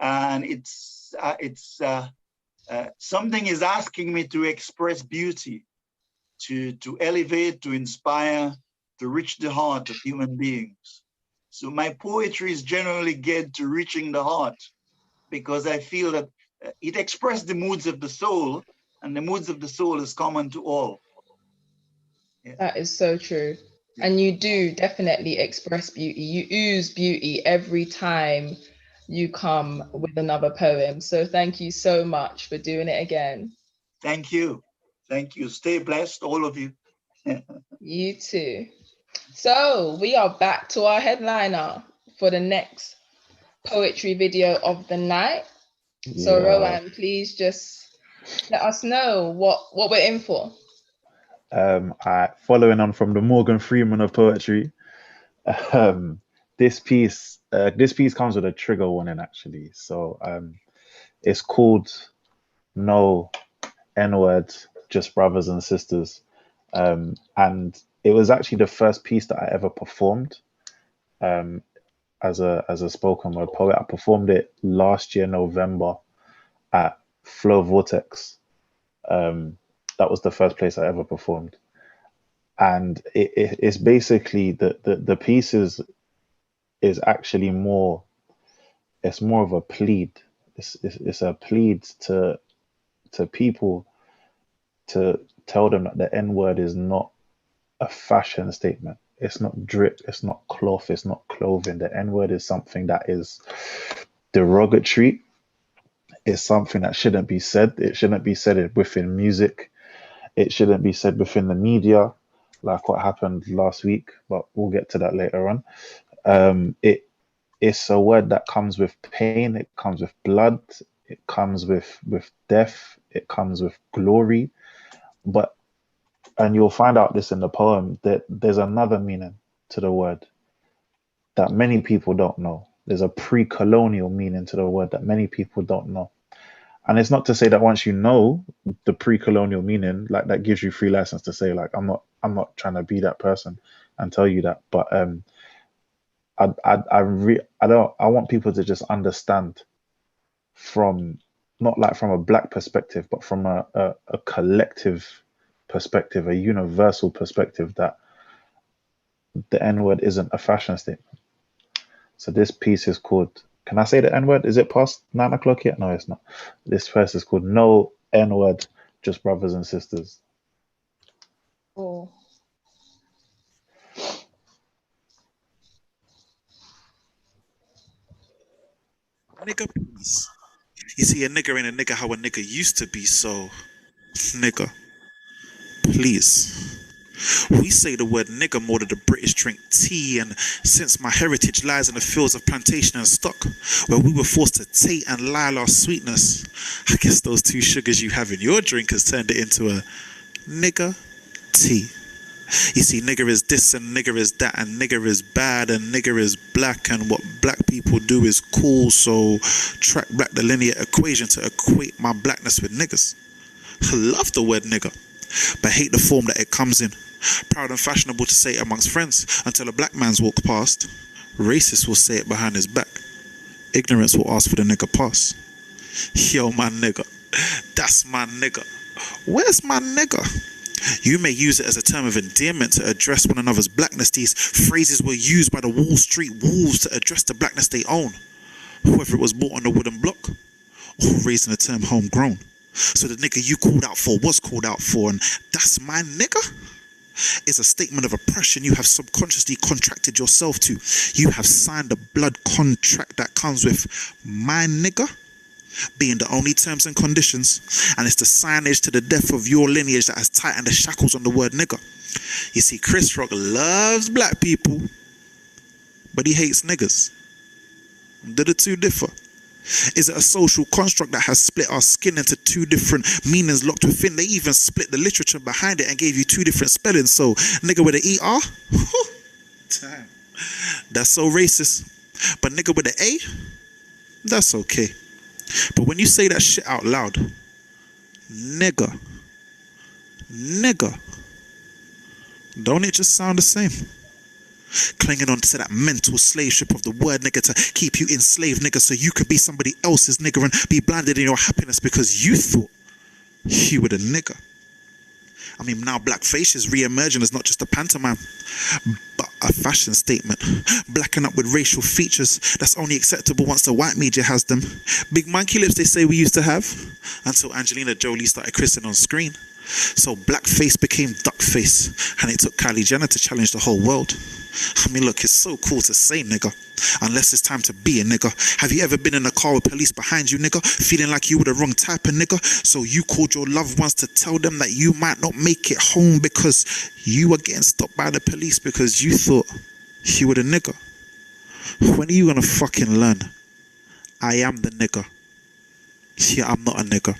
And it's something is asking me to express beauty, to elevate, to inspire, to reach the heart of human beings. So my poetry is generally geared to reaching the heart because I feel that it expresses the moods of the soul, and the moods of the soul is common to all. Yeah.
That is so true. And you do definitely express beauty. You ooze beauty every time you come with another poem. So thank you so much for doing it again.
Thank you. Thank you. Stay blessed, all of you.
You too. So we are back to our headliner for the next poetry video of the night. So
Yeah.
Rohan, please just let us know what we're in for.
Following on from the Morgan Freeman of poetry, this piece comes with a trigger warning actually. So it's called No N-Words, Just Brothers and Sisters. And it was actually the first piece that I ever performed as a spoken word poet. I performed it last year, November, at Flow Vortex. That was the first place I ever performed. And it's basically the piece is actually more, it's more of a plead. It's a plead to people to tell them that the N-word is not a fashion statement. It's not drip, it's not cloth, it's not clothing. The N-word is something that is derogatory. It's something that shouldn't be said. It shouldn't be said within music. It shouldn't be said within the media, like what happened last week, but we'll get to that later on. It's a word that comes with pain, it comes with blood, it comes with death, it comes with glory. And you'll find out this in the poem, that there's another meaning to the word that many people don't know. There's a pre-colonial meaning to the word that many people don't know. And it's not to say that once you know the pre-colonial meaning, like that gives you free license to say, like, I'm not trying to be that person and tell you that. But I want people to just understand from, not like from a black perspective, but from a collective perspective, a universal perspective, that the N-word isn't a fashion statement. So this piece is called, can I say the N-word? Is it past 9 o'clock yet? No, it's not. This verse is called No N-word, Just Brothers and Sisters.
Oh.
Nigga, please. You see, a nigga ain't a nigga how a nigga used to be, so nigga, please. We say the word nigger more than the British drink tea, and since my heritage lies in the fields of plantation and stock, where we were forced to take and lie our sweetness, I guess those 2 sugars you have in your drink has turned it into a nigger tea. You see, nigger is this and nigger is that, and nigger is bad and nigger is black, and what black people do is cool, so track back the linear equation to equate my blackness with niggers. I love the word nigger, but hate the form that it comes in. Proud and fashionable to say it amongst friends until a black man's walked past. Racist will say it behind his back. Ignorance will ask for the nigger pass. Yo, my nigger. That's my nigger. Where's my nigger? You may use it as a term of endearment to address one another's blackness. These phrases were used by the Wall Street wolves to address the blackness they own, whether it was bought on a wooden block or raised in the term homegrown. So the nigger you called out for was called out for, and that's my nigger is a statement of oppression you have subconsciously contracted yourself to. You have signed a blood contract that comes with my nigger being the only terms and conditions, and it's the signage to the death of your lineage that has tightened the shackles on the word nigger. You see, Chris Rock loves black people, but he hates niggers. Do the 2 differ? Is it a social construct that has split our skin into 2 different meanings locked within? They even split the literature behind it and gave you 2 different spellings. So, nigga with an ER? Damn. That's so racist. But nigga with an A? That's okay. But when you say that shit out loud, nigga, don't it just sound the same? Clinging on to that mental slave ship of the word nigga to keep you enslaved, nigga, so you could be somebody else's nigga and be blinded in your happiness because you thought you were the nigga. I mean, now blackface is re-emerging as not just a pantomime, but a fashion statement. Blacking up with racial features that's only acceptable once the white media has them. Big monkey lips they say we used to have, until Angelina Jolie started kissing on screen. So blackface became duckface, and it took Kylie Jenner to challenge the whole world. I mean, look, it's so cool to say nigga, unless it's time to be a nigga. Have you ever been in a car with police behind you, nigga, feeling like you were the wrong type of nigga? So you called your loved ones to tell them that you might not make it home because you were getting stopped by the police because you thought you were the nigga. When are you gonna fucking learn? I am the nigga. Yeah, I'm not a nigga.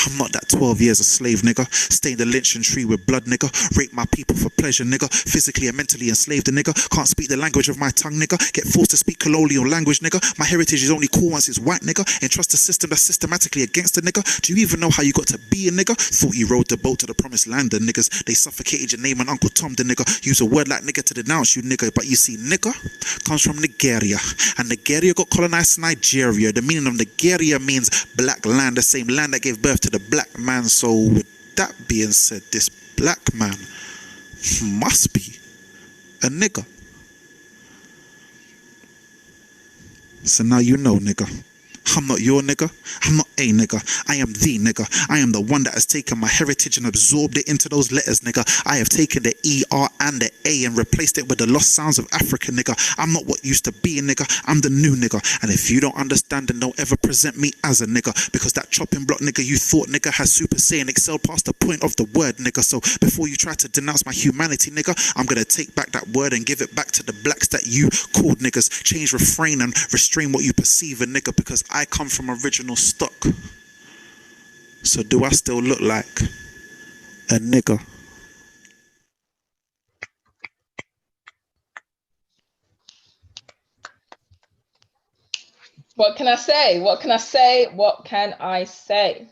I'm not that 12 years a slave, nigga. Stained the lynching tree with blood, nigga. Rape my people for pleasure, nigga. Physically and mentally enslaved, a nigga. Can't speak the language of my tongue, nigga. Get forced to speak colonial language, nigga. My heritage is only cool once it's white, nigga. Entrust a system that's systematically against the nigga. Do you even know how you got to be a nigga? Thought you rode the boat to the promised land, the niggas. They suffocated your name and Uncle Tom, the nigga. Use a word like nigga to denounce you, nigga. But you see, nigga comes from Nigeria. And Nigeria got colonized to Nigeria. The meaning of Nigeria means black land, the same land that gave birth to the black man. So with that being said, this black man must be a nigga. So now you know, nigga. I'm not your nigga. I'm not a nigga. I am the nigga. I am the one that has taken my heritage and absorbed it into those letters, nigga. I have taken the ER and the A and replaced it with the lost sounds of Africa, nigga. I'm not what used to be a nigga. I'm the new nigga. And if you don't understand, then don't ever present me as a nigga, because that chopping block nigga you thought, nigga, has super say and excelled past the point of the word, nigga. So before you try to denounce my humanity, nigga, I'm gonna take back that word and give it back to the blacks that you called niggas. Change refrain and restrain what you perceive a nigga, because I come from original stock. So do I still look like a nigga?
What can I say? What can I say? What can I say?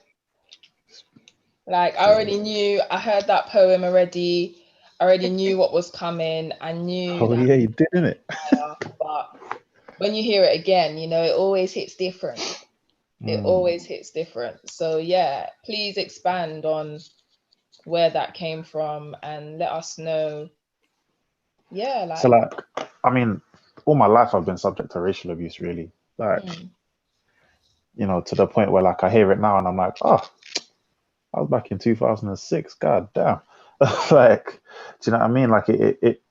Like, I already knew, I heard that poem already. I already knew what was coming. I knew.
Oh yeah, you did, innit?
But when you hear it again, you know, it always hits different. It always hits different. So yeah, please expand on where that came from and let us know Yeah, like
So like, I mean, all my life I've been subject to racial abuse, really. Like, you know, to the point where like I hear it now and I'm like, oh, I was back in 2006. God damn. Like, do you know what I mean? Like it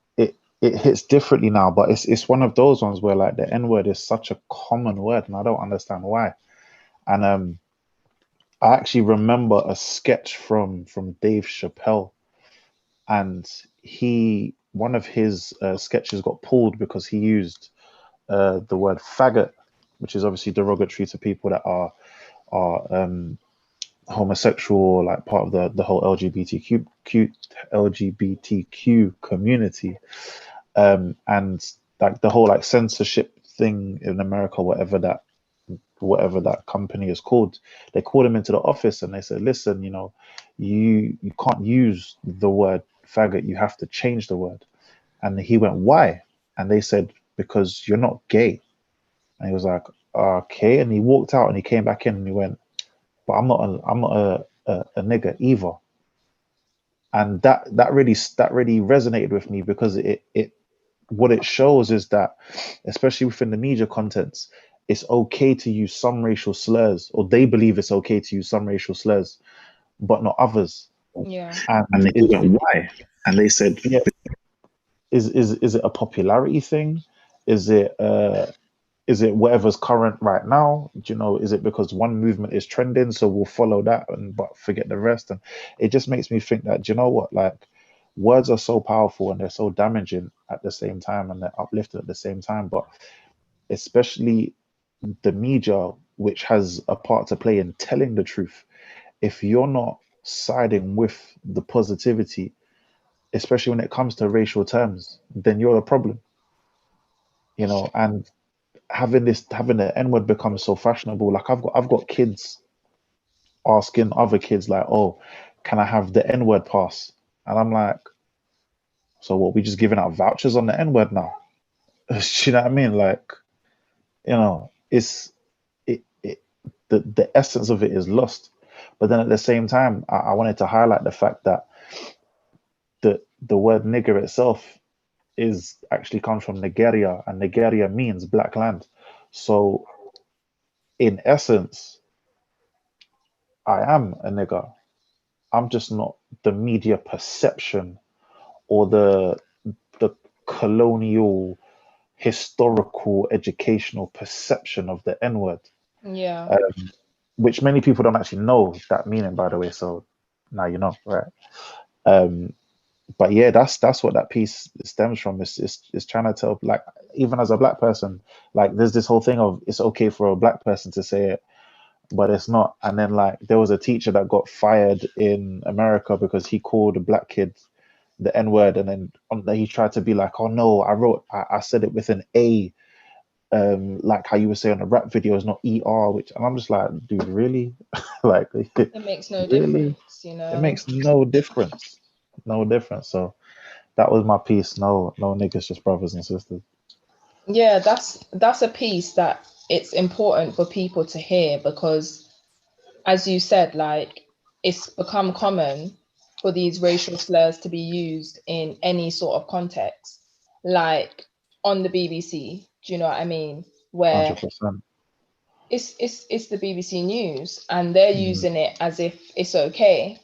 hits differently now, but it's one of those ones where like the N word is such a common word, and I don't understand why. And I actually remember a sketch from Dave Chappelle, and one of his sketches got pulled because he used the word faggot, which is obviously derogatory to people that are homosexual, like part of the whole LGBTQ community, and like the whole like censorship thing in America, whatever that company is called, they called him into the office and they said, listen, you know, you can't use the word faggot, you have to change the word. And he went, why? And they said, because you're not gay. And he was like, okay. And he walked out and he came back in and he went, but I'm not a nigger either. And that really resonated with me, because it what it shows is that, especially within the media contents, it's okay to use some racial slurs, or they believe it's okay to use some racial slurs, but not others.
yeah.
And they went, why? And they said, yeah, is it a popularity thing? Is it whatever's current right now? Do you know, is it because one movement is trending, so we'll follow that but forget the rest? And it just makes me think that, do you know what, like, words are so powerful and they're so damaging at the same time, and they're uplifting at the same time. But especially the media, which has a part to play in telling the truth, if you're not siding with the positivity, especially when it comes to racial terms, then you're the problem, you know. And having the N word become so fashionable, like I've got kids asking other kids like, oh, can I have the N word pass? And I'm like, so what, we just giving out vouchers on the N word now? Do you know what I mean? Like, you know, the essence of it is lost. But then at the same time, I wanted to highlight the fact that the word nigger itself is actually comes from Nigeria, and Nigeria means black land. So in essence, I am a nigger. I'm just not the media perception or the colonial, historical, educational perception of the N word.
Yeah.
Which many people don't actually know that meaning, by the way. So now you know, right? But yeah, that's what that piece stems from. It's trying to tell, like, even as a black person, like, there's this whole thing of it's okay for a black person to say it, but it's not. And then, like, there was a teacher that got fired in America because he called a black kid the N word, and then he tried to be like, oh no, I said it with an A, like how you were saying the rap video is not ER, and I'm just like, dude, really? Like,
It makes no
really?
difference, you know.
It makes no difference. No difference. So that was my piece. No niggas, just brothers and sisters.
Yeah, that's a piece that it's important for people to hear, because as you said, like, it's become common for these racial slurs to be used in any sort of context, like on the BBC. Do you know what I mean? Where
100%.
it's the BBC News and they're using it as if it's okay.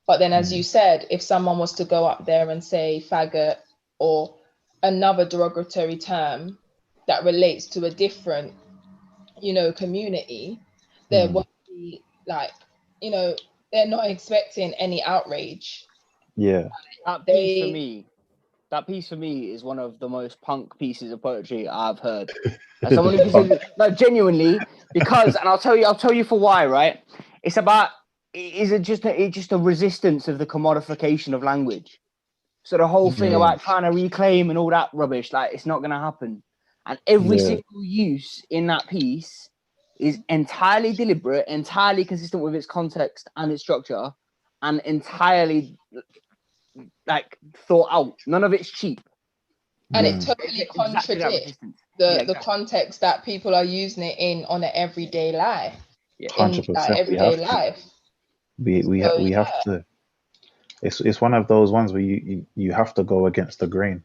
But then, as you said, if someone was to go up there and say faggot or another derogatory term that relates to a different, you know, community, there won't be, like, you know, they're not expecting any outrage.
Yeah.
That piece for me is one of the most punk pieces of poetry I've heard. As someone who considers, no, genuinely, because, and I'll tell you for why, right? It's just a resistance of the commodification of language. So the whole thing about trying to reclaim and all that rubbish, like, it's not going to happen. And every single use in that piece is entirely deliberate, entirely consistent with its context and its structure, and entirely, like, thought out. None of it's cheap.
And it totally contradicts the context that people are using it in on an everyday life.
Yeah, 100%. We have to. It's one of those ones where you have to go against the grain.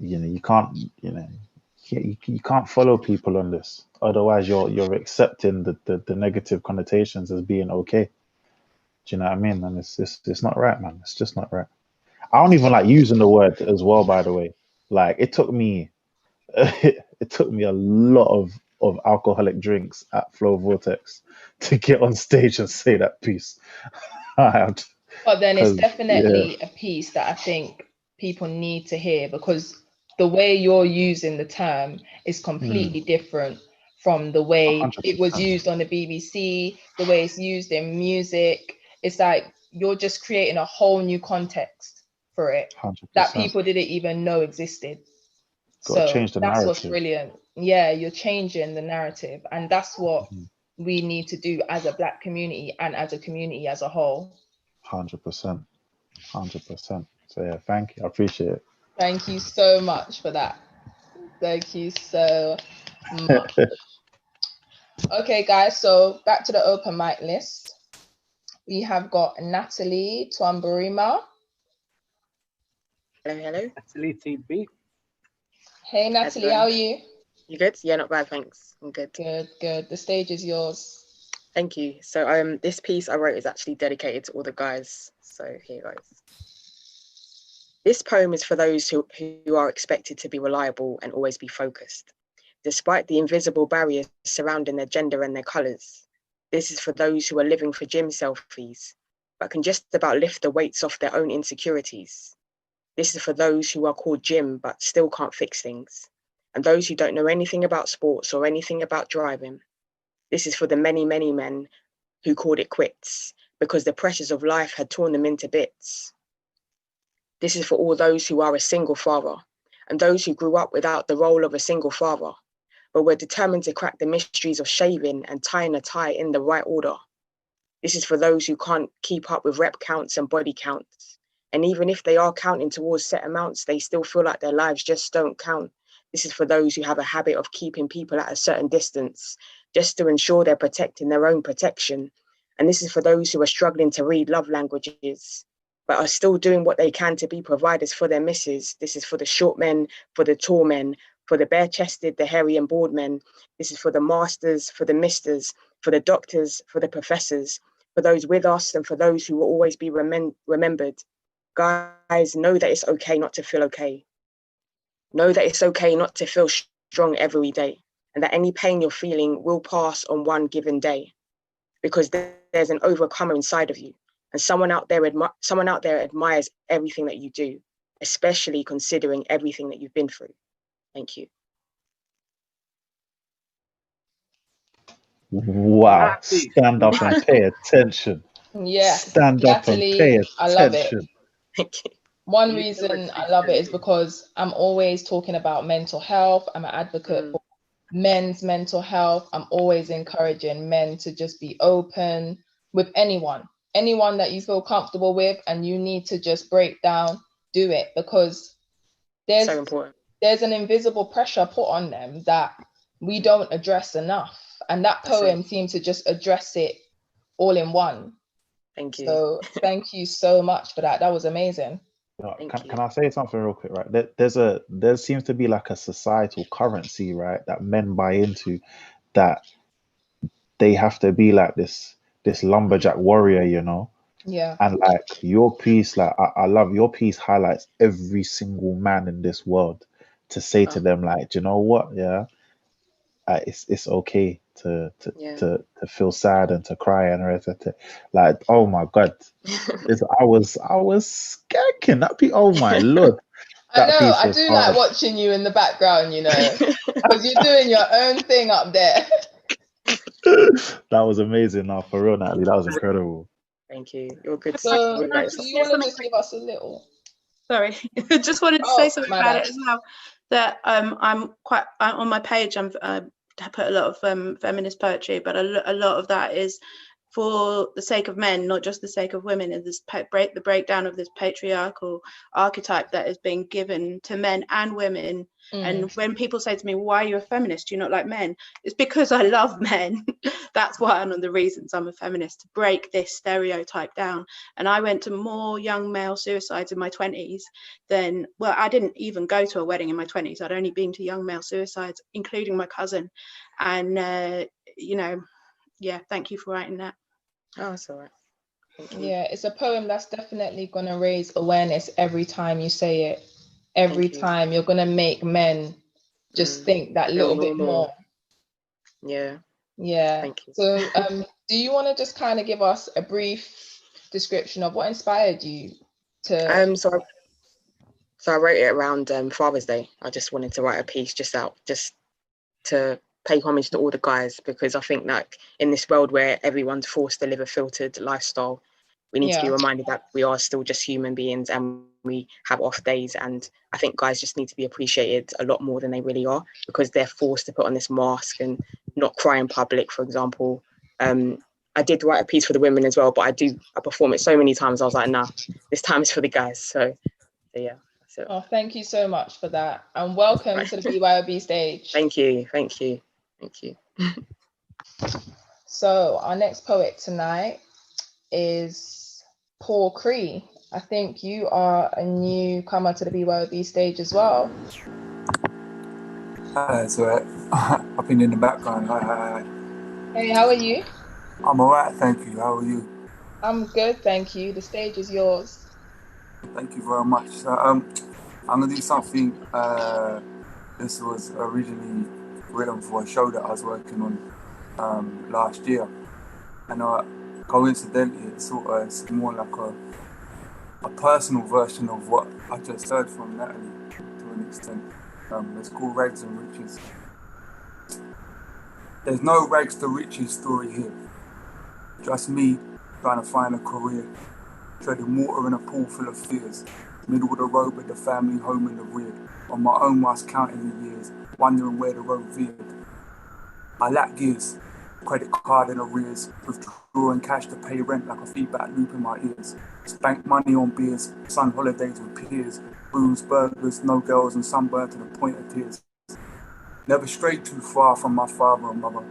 you can't, you can't follow people on this. Otherwise, you're accepting the negative connotations as being okay. Do you know what I mean? And it's not right, man. It's just not right. I don't even like using the word as well, by the way. Like it took me it took me a lot of alcoholic drinks at Flow Vortex to get on stage and say that piece.
But then it's
'Cause, yeah,
definitely a piece that I think people need to hear, because the way you're using the term is completely different from the way it was
100%,
used on the BBC, the way it's used in music. It's like you're just creating a whole new context for it that
100%.
people didn't even know existed.
Got to
So
change the
that's what's
narrative.
brilliant. Yeah, you're changing the narrative, and that's what
Mhm.
we need to do as a Black community and as a community as a whole.
100%, 100%. So yeah, thank you. I appreciate it.
Thank you so much for that. Thank you so much. Okay, guys, so back to the open mic list. We have got Natalie Twamburima.
Hello, hello.
Actually, TB.
Hey, Natalie, how are you?
You good? Yeah, not bad, thanks. I'm good.
Good, good. The stage is yours.
Thank you. So this piece I wrote is actually dedicated to all the guys. So here goes. This poem is for those who are expected to be reliable and always be focused, despite the invisible barriers surrounding their gender and their colours. This is for those who are living for gym selfies, but can just about lift the weights off their own insecurities. This is for those who are called gym but still can't fix things, and those who don't know anything about sports or anything about driving. This is for the many, many men who called it quits because the pressures of life had torn them into bits. This is for all those who are a single father and those who grew up without the role of a single father, but were determined to crack the mysteries of shaving and tying a tie in the right order. This is for those who can't keep up with rep counts and body counts. And even if they are counting towards set amounts, they still feel like their lives just don't count. This is for those who have a habit of keeping people at a certain distance, just to ensure they're protecting their own protection. And this is for those who are struggling to read love languages, but are still doing what they can to be providers for their misses. This is for the short men, for the tall men, for the bare-chested, the hairy and bald men. This is for the masters, for the misters, for the doctors, for the professors, for those with us and for those who will always be remembered. Guys, know that it's okay not to feel okay. Know that it's okay not to feel strong every day, and that any pain you're feeling will pass on one given day, because there's an overcomer inside of you, and someone out there admires everything that you do, especially considering everything that you've been through. Thank you.
Wow. Stand up and pay attention.
Yeah,
Stand up and
Natalie,
pay
I love it.
attention.
Thank you.
One reason I love it is because I'm always talking about mental health. I'm an advocate for men's mental health. I'm always encouraging men to just be open with anyone that you feel comfortable with, and you need to just break down, do it, because there's
So important.
There's an invisible pressure put on them that we don't address enough. And that poem seems to just address it all in one.
Thank you.
So thank you so much for that. That was amazing.
Can I say something real quick, right? There seems to be like a societal currency, right, that men buy into, that they have to be like this lumberjack warrior, you know?
Yeah.
And like your piece, like I love your piece, highlights every single man in this world to say to them, like, do you know what? Yeah, it's okay to feel sad and to cry and everything. Like, oh my god, I was skanking that piece. Oh my lord.
I know, I do like watching you in the background, you know, because you're doing your own thing up there.
That was amazing. Now, for real, Natalie, that was incredible.
Thank you. You're good.
So, do you want to just give us a little?
Sorry, just wanted to say something about it as well. That I'm on my page. I put a lot of feminist poetry, but a lot of that is for the sake of men, not just the sake of women, and this the breakdown of this patriarchal archetype that is being given to men and women. And when people say to me, why are you a feminist? Do you not like men? It's because I love men. That's one of the reasons I'm a feminist, to break this stereotype down. And I went to more young male suicides in my 20s than, well, I didn't even go to a wedding in my 20s. I'd only been to young male suicides, including my cousin. And, you know, yeah, thank you for writing that.
Oh, that's all right. Thank you.
Yeah, it's a poem that's definitely going to raise awareness every time you say it. Every time you're going to make men just think that little bit more.
Yeah.
Yeah.
Thank you.
So do you want to just kind of give us a brief description of what inspired you to...
So I wrote it around Father's Day. I just wanted to write a piece just to pay homage to all the guys, because I think that in this world where everyone's forced to live a filtered lifestyle, we need to be reminded that we are still just human beings and we have off days. And I think guys just need to be appreciated a lot more than they really are, because they're forced to put on this mask and not cry in public, for example. I did write a piece for the women as well, but I perform it so many times. I was like, nah, this time is for the guys. So yeah, that's it.
Oh, thank you so much for that. And welcome to the BYOB stage.
Thank you. Thank you. Thank you.
So our next poet tonight is Paul Cree. I think you are a newcomer to the BYOB stage as well.
That's all right. I've been in the background. Hi.
Hey, how are you?
I'm all right, thank you. How are you?
I'm good, thank you. The stage is yours.
Thank you very much. So, I'm going to do something. This was originally written for a show that I was working on last year. And coincidentally, it's more like a personal version of what I just heard from Natalie to an extent. It's called Rags and Riches. There's no rags to riches story here. Just me trying to find a career, treading water in a pool full of fears. Middle of the road with the family home in the rear. On my own whilst counting the years, wondering where the road veered. I lack gears, credit card in arrears, withdrawing cash to pay rent like a feedback loop in my ears. Spank money on beers, sun holidays with peers, booze, burgers, no girls and sunburn to the point of tears. Never strayed too far from my father and mother,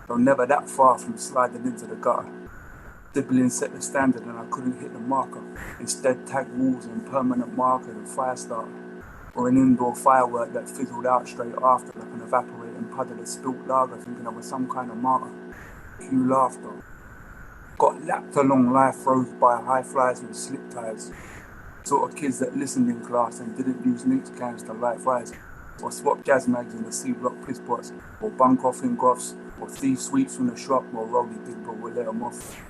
though never that far from sliding into the gutter. Siblings set the standard and I couldn't hit the marker. Instead tagged walls in permanent marker and fire starter, or an indoor firework that fizzled out straight after like an evaporating puddle of spilt lager, thinking I was some kind of martyr. Cue laughter. Got lapped along life rose by high flies with slip ties. Sort of kids that listened in class and didn't use Lynx cans to light fires, or swap jazz mags in the C-block piss pots, or bunk off in goths, or thief sweets from the shop, or rolly big but we'll let them off.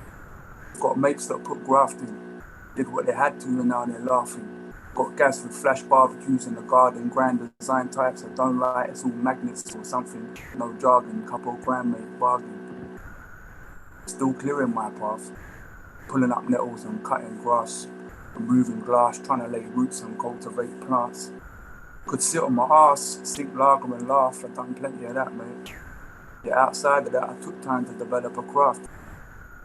Got mates that put graft in, did what they had to and now they're laughing. Got gas with flash barbecues in the garden, grand design types that don't light, it's all magnets or something, no jargon, couple grandmate bargain. Still clearing my path, pulling up nettles and cutting grass, removing glass, trying to lay roots and cultivate plants. Could sit on my ass, sink lager and laugh, I've done plenty of that, mate. Yet outside of that, I took time to develop a craft.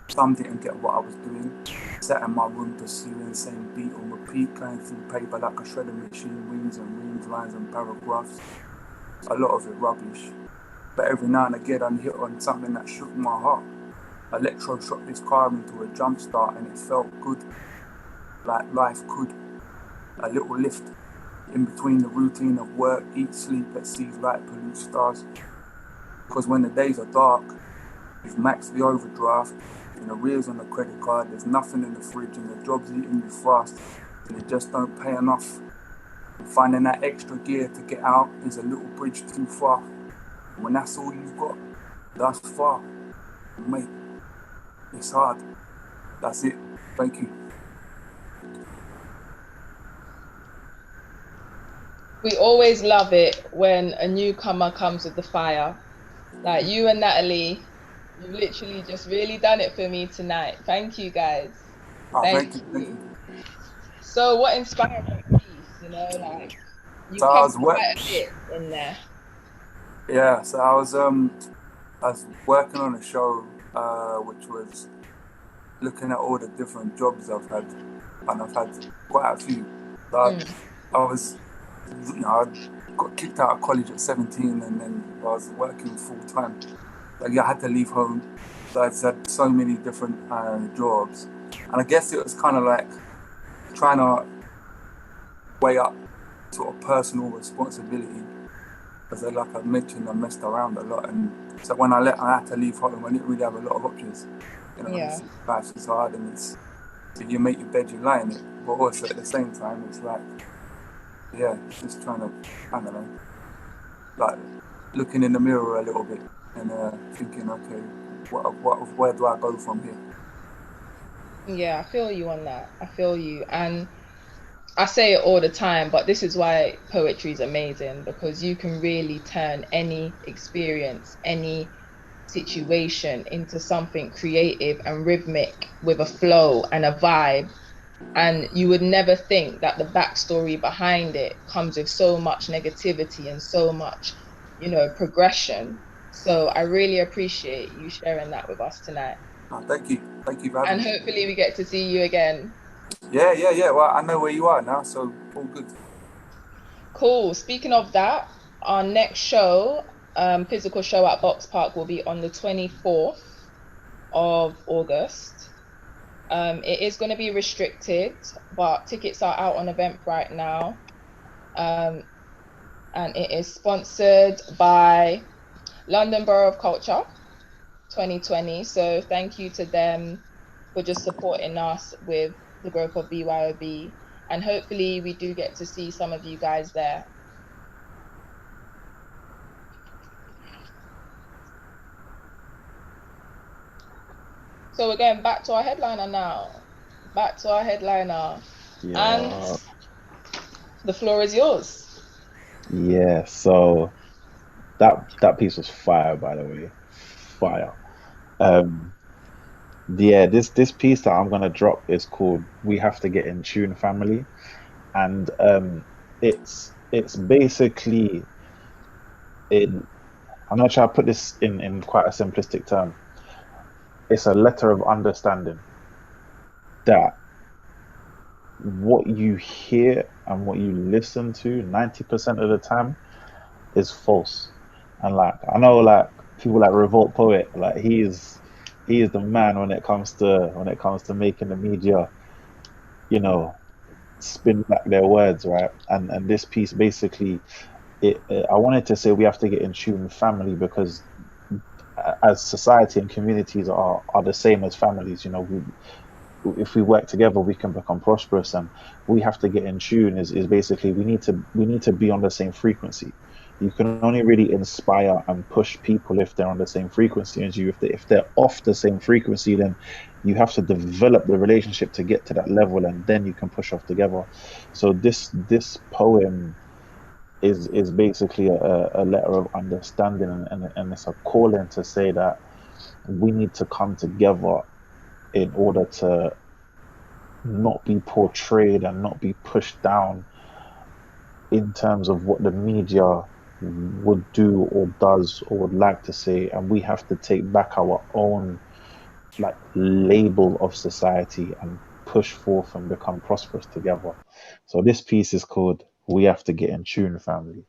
Some didn't get what I was doing. Sat in my room pursuing same beat on repeat, going through paper like a shredding machine, wings and reams, lines and paragraphs. A lot of it rubbish. But every now and again I'd hit on something that shook my heart. Electro shot this car into a jump start and it felt good. Like life could. A little lift in between the routine of work, eat, sleep, let seas light pollute stars. Because when the days are dark, you've maxed the overdraft, in arrears on the credit card, there's nothing in the fridge and the job's eating you fast and they just don't pay enough. And finding that extra gear to get out is a little bridge too far. And when that's all you've got, thus far, mate, it's hard. That's it. Thank you.
We always love it when a newcomer comes with the fire. Like you and Natalie, you've literally just really done it for me tonight. Thank you, guys. Thank you. So what inspired that piece? You know, like you covered quite a bit in there.
Yeah, so I was working on a show which was looking at all the different jobs I've had, and I've had quite a few. I was, I got kicked out of college at 17, and then I was working full time. Like, I had to leave home. So I had so many different jobs, and I guess it was kind of like trying to weigh up sort of personal responsibility. Because like I mentioned, I messed around a lot, and so when I had to leave home, I didn't really have a lot of options. You know, life is hard, and it's if you make your bed, you lie in it. But also at the same time, it's like, yeah, just trying to, I don't know, like looking in the mirror a little bit and thinking, okay, where do I go from here?
Yeah, I feel you on that. I feel you. And I say it all the time, but this is why poetry is amazing, because you can really turn any experience, any situation into something creative and rhythmic with a flow and a vibe. And you would never think that the backstory behind it comes with so much negativity and so much, progression. So I really appreciate you sharing that with us tonight.
Oh, thank you for having
me. And hopefully we get to see you again.
Yeah. Well, I know where you are now, so all good.
Cool. Speaking of that, our next show, physical show at Box Park, will be on the 24th of August. It is going to be restricted, but tickets are out on Eventbrite now. And it is sponsored by London Borough of Culture 2020. So thank you to them for just supporting us with the growth of BYOB. And hopefully we do get to see some of you guys there. So we're going back to our headliner now.
Yeah.
And the floor is yours.
Yeah, so that piece was fire, by the way. Fire. Yeah, this piece that I'm gonna drop is called "We Have to Get in Tune, Family," and it's basically I'm gonna try to put this in quite a simplistic term. It's a letter of understanding that what you hear and what you listen to 90% of the time is false. And like I know like people like Revolt Poet, like he is the man when it comes to making the media, spin back their words, right? And this piece basically I wanted to say we have to get in tune with family, because as society and communities are the same as families, if we work together we can become prosperous, and we have to get in tune is basically we need to be on the same frequency. You can only really inspire and push people if they're on the same frequency as you. If they're off the same frequency, then you have to develop the relationship to get to that level, and then you can push off together. So this poem is basically a letter of understanding, and it's a calling to say that we need to come together in order to not be portrayed and not be pushed down in terms of what the media would do or does or would like to say, and we have to take back our own like label of society and push forth and become prosperous together. So this piece is called "We Have to Get in Tune, Family."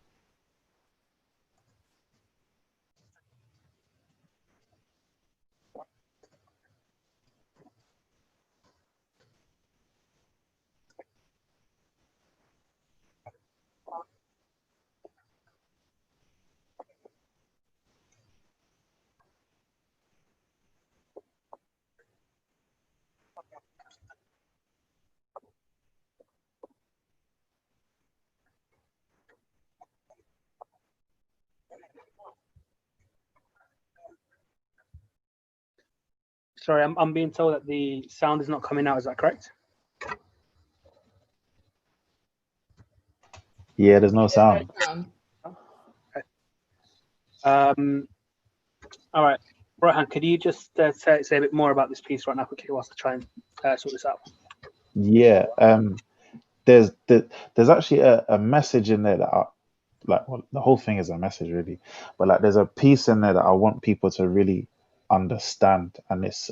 Sorry, I'm being told that the sound is not coming out. Is that correct?
Yeah, there's no sound.
Okay. All right, Rohan, could you just say a bit more about this piece right now quickly whilst I try and sort this out?
Yeah, there's actually a message in there that the whole thing is a message really, but like there's a piece in there that I want people to really understand, and it's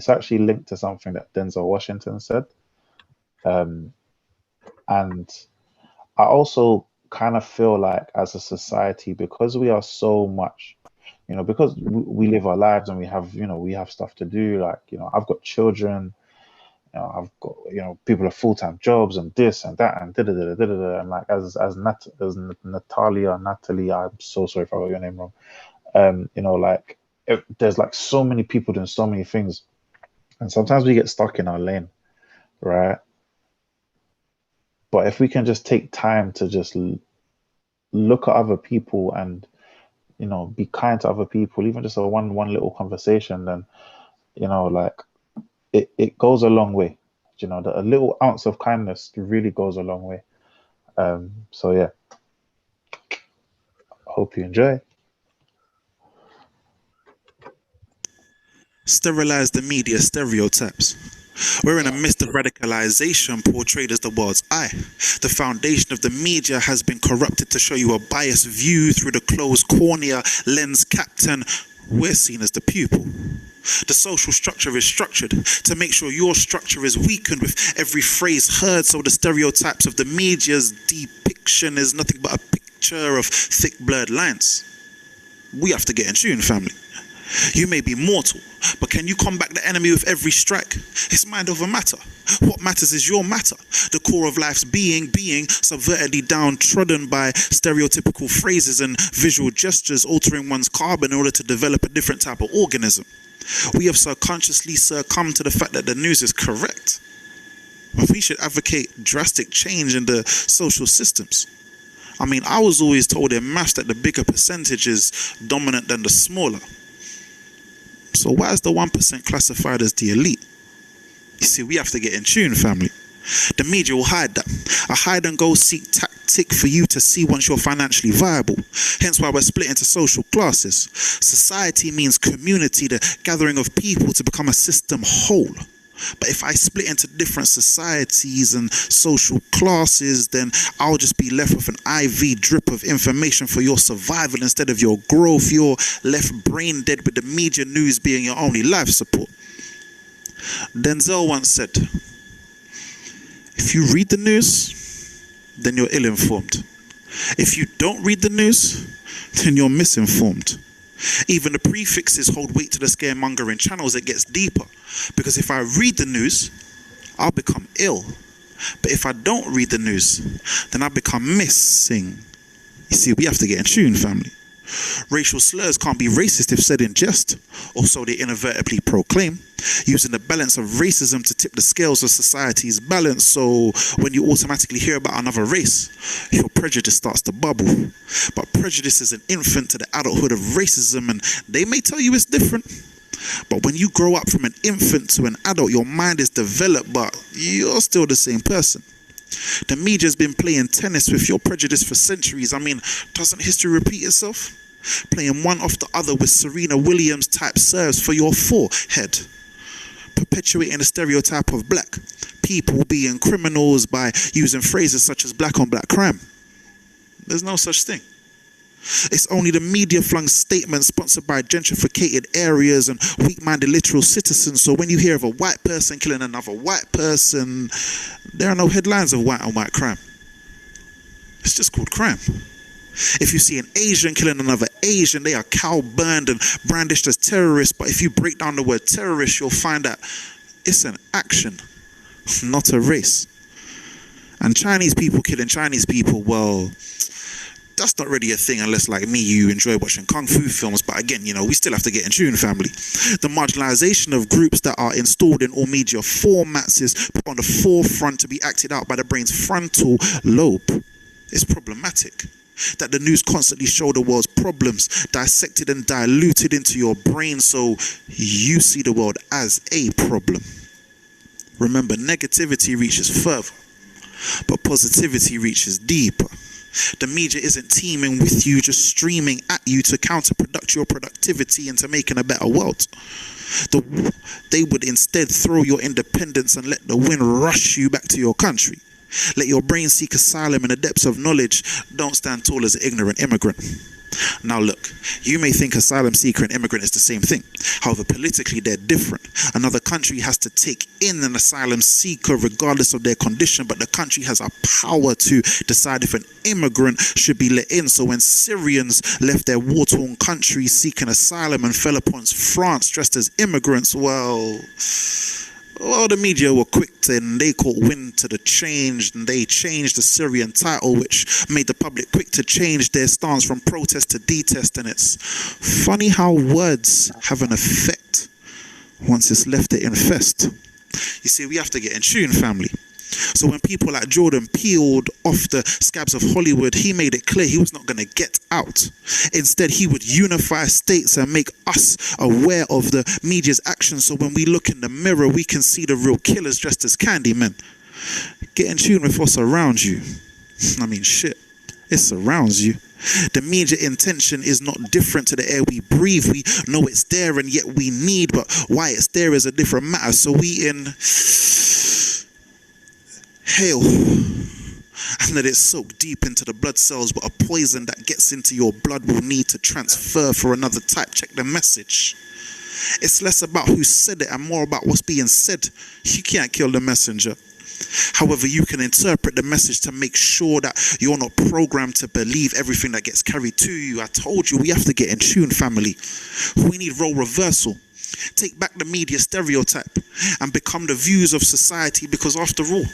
actually linked to something that Denzel Washington said, and I also kind of feel like as a society, because we are so much, because we live our lives and we have stuff to do. Like, I've got children, I've got, people have full-time jobs and this and that and da-da-da-da-da-da. And like, as Natalie, I'm so sorry if I got your name wrong. Like, there's like so many people doing so many things. And sometimes we get stuck in our lane, right? But if we can just take time to just look at other people and, be kind to other people, even just a one little conversation, then, like it goes a long way. A little ounce of kindness really goes a long way. So yeah, hope you enjoy.
Sterilize the media stereotypes. We're in a midst of radicalization portrayed as the world's eye. The foundation of the media has been corrupted to show you a biased view through the closed cornea lens captain. We're seen as the pupil. The social structure is structured to make sure your structure is weakened with every phrase heard, so the stereotypes of the media's depiction is nothing but a picture of thick blurred lines. We have to get in tune, family. You may be mortal, but can you combat the enemy with every strike? It's mind over matter. What matters is your matter. The core of life's being subvertedly downtrodden by stereotypical phrases and visual gestures, altering one's carbon in order to develop a different type of organism. We have subconsciously succumbed to the fact that the news is correct. We should advocate drastic change in the social systems. I mean, I was always told in maths that the bigger percentage is dominant than the smaller. So why is the 1% classified as the elite? You see, we have to get in tune, family. The media will hide that. A hide and go seek tactic for you to see once you're financially viable. Hence why we're split into social classes. Society means community, the gathering of people to become a system whole. But if I split into different societies and social classes, then I'll just be left with an IV drip of information for your survival instead of your growth. You're left brain dead with the media news being your only life support. Denzel once said, if you read the news, then you're ill-informed. If you don't read the news, then you're misinformed. Even the prefixes hold weight to the scaremongering channels. It gets deeper, because if I read the news, I'll become ill. But if I don't read the news, then I become missing. You see, we have to get in tune, family. Racial slurs can't be racist if said in jest, or so they inadvertently proclaim, using the balance of racism to tip the scales of society's balance. So when you automatically hear about another race, your prejudice starts to bubble. But prejudice is an infant to the adulthood of racism, and they may tell you it's different. But when you grow up from an infant to an adult, your mind is developed, but you're still the same person. The media's been playing tennis with your prejudice for centuries. I mean, doesn't history repeat itself? Playing one off the other with Serena Williams type serves for your forehead. Perpetuating the stereotype of black people being criminals by using phrases such as black on black crime. There's no such thing. It's only the media flung statements sponsored by gentrificated areas and weak-minded literal citizens. So when you hear of a white person killing another white person, there are no headlines of white on white crime. It's just called crime. If you see an Asian killing another Asian, they are cow-burned and brandished as terrorists. But if you break down the word terrorist, you'll find that it's an action, not a race. And Chinese people killing Chinese people, well, that's not really a thing unless, like me, you enjoy watching kung fu films. But again, we still have to get in tune, family. The marginalization of groups that are installed in all media formats is put on the forefront to be acted out by the brain's frontal lobe. It's problematic that the news constantly show the world's problems dissected and diluted into your brain, so you see the world as a problem. Remember, negativity reaches further, but positivity reaches deeper. The media isn't teaming with you, just streaming at you to counterproduct your productivity into making a better world. They would instead throw your independence and let the wind rush you back to your country. Let your brain seek asylum in the depths of knowledge. Don't stand tall as an ignorant immigrant. Now look, you may think asylum seeker and immigrant is the same thing. However, politically they're different. Another country has to take in an asylum seeker regardless of their condition, but the country has a power to decide if an immigrant should be let in. So when Syrians left their war-torn country seeking asylum and fell upon France dressed as immigrants, well, the media were quick to, and they caught wind to the change, and they changed the Syrian title, which made the public quick to change their stance from protest to detest. And it's funny how words have an effect once it's left it infest. You see, we have to get in tune, family. So when people like Jordan peeled off the scabs of Hollywood, he made it clear he was not going to get out. Instead, he would unify states and make us aware of the media's actions. So when we look in the mirror, we can see the real killers dressed as Candymen. Get in tune with what's around you. I mean, shit, it surrounds you. The media intention is not different to the air we breathe. We know it's there and yet we need, but why it's there is a different matter. So we inhale and let it soak deep into the blood cells, but a poison that gets into your blood will need to transfer for another type. Check the message. It's less about who said it and more about what's being said. You can't kill the messenger. However, you can interpret the message to make sure that you're not programmed to believe everything that gets carried to you. I told you, we have to get in tune, family. We need role reversal. Take back the media stereotype and become the views of society, because after all,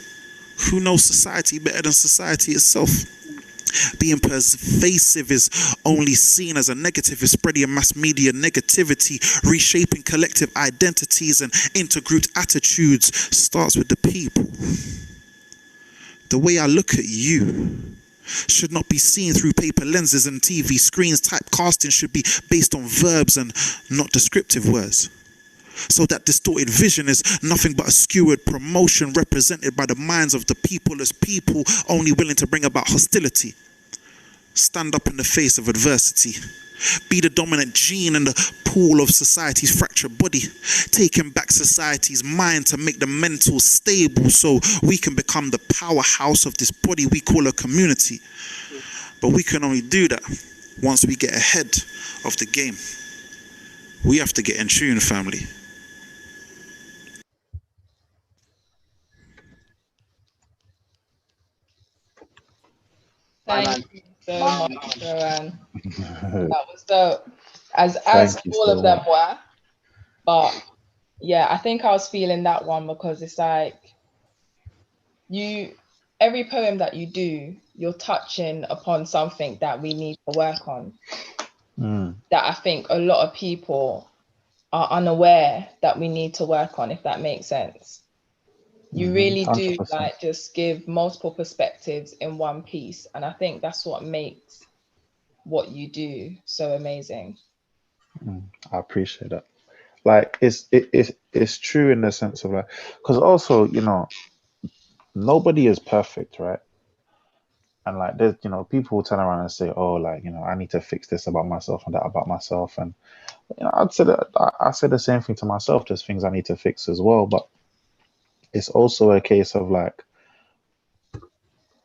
who knows society better than society itself? Being pervasive is only seen as a negative, is spreading mass media negativity, reshaping collective identities and intergroup attitudes starts with the people. The way I look at you should not be seen through paper lenses and TV screens. Typecasting should be based on verbs and not descriptive words. So that distorted vision is nothing but a skewered promotion represented by the minds of the people as people only willing to bring about hostility. Stand up in the face of adversity. Be the dominant gene in the pool of society's fractured body. Taking back society's mind to make the mental stable so we can become the powerhouse of this body we call a community. But we can only do that once we get ahead of the game. We have to get in tune, family.
Thank you so much, Rohan. That was dope. As
Thank you
all
so
of them
much.
were. But yeah, I think I was feeling that one because it's like every poem that you do, you're touching upon something that we need to work on. That I think a lot of people are unaware that we need to work on, if that makes sense. You really do
100%.
like just give multiple perspectives in one piece. And I think that's what makes what you do so amazing.
I appreciate that. Like it's true in the sense of like, because also, you know, nobody is perfect, right? And like there's, you know, people will turn around and say, oh, like, you know, I need to fix this about myself and that about myself. And you know, I'd say that I say the same thing to myself. There's things I need to fix as well. But it's also a case of like,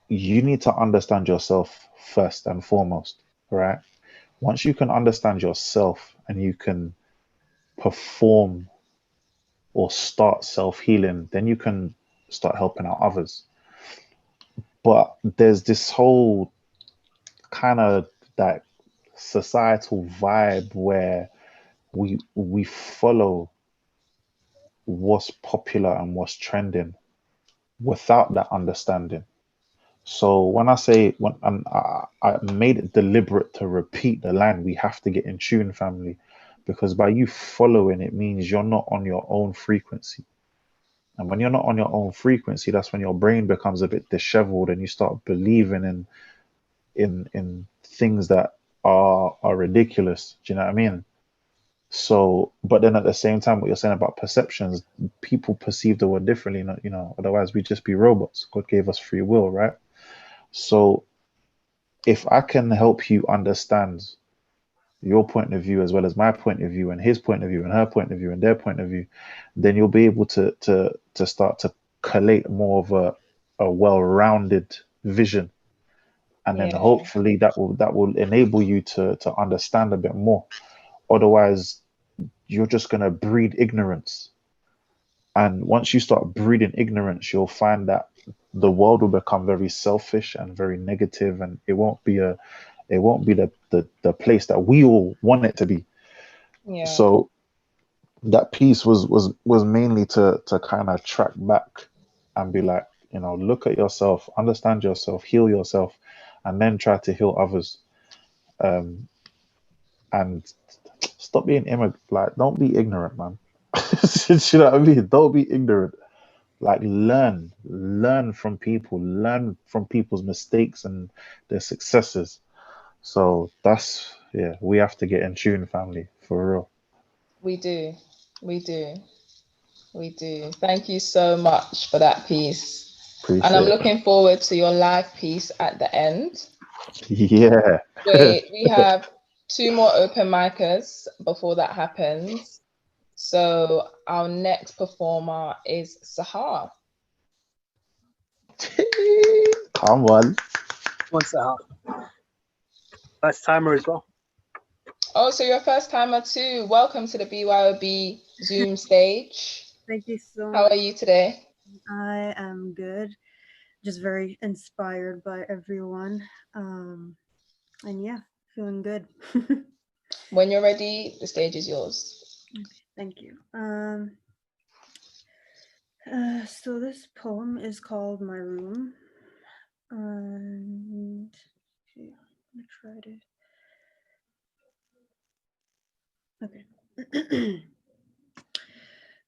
you need to understand yourself first and foremost, right? Once you can understand yourself and you can perform or start self-healing, then you can start helping out others. But there's this whole kind of that societal vibe where we follow what's popular and what's trending without that understanding. So when I say, I made it deliberate to repeat the line, we have to get in tune, family, because by you following, it means you're not on your own frequency. And when you're not on your own frequency, that's when your brain becomes a bit disheveled and you start believing in things that are ridiculous. Do you know what I mean? So, but then at the same time, what you're saying about perceptions, people perceive the world differently, you know, otherwise we'd just be robots. God gave us free will, right? So if I can help you understand your point of view as well as my point of view and his point of view and her point of view and their point of view, then you'll be able to start to collate more of a well-rounded vision. and then
Yeah.
hopefully that will enable you to understand a bit more. Otherwise, you're just gonna breed ignorance. And once you start breeding ignorance, you'll find that the world will become very selfish and very negative, and it won't be the place that we all want it to be.
Yeah.
So that piece was mainly to kind of track back and be like, look at yourself, understand yourself, heal yourself, and then try to heal others. And stop being like, don't be ignorant, man. You know what I mean? Don't be ignorant. Like, learn from people, learn from people's mistakes and their successes. So that's, we have to get in tune, family, for real.
We do. Thank you so much for that piece.
Appreciate
And I'm
it.
looking forward to your live piece at the end.
Yeah.
Wait, we have 2 more open micers before that happens. So our next performer is Sahar.
Come on.
One Sahar. First timer as well.
Oh, so you're a first timer too. Welcome to the BYOB Zoom stage.
Thank you so much.
How are you today?
I am good. Just very inspired by everyone. And yeah, feeling good.
When you're ready, the stage is yours.
Okay, thank you. So this poem is called My Room. And okay, I'm gonna try to. Okay.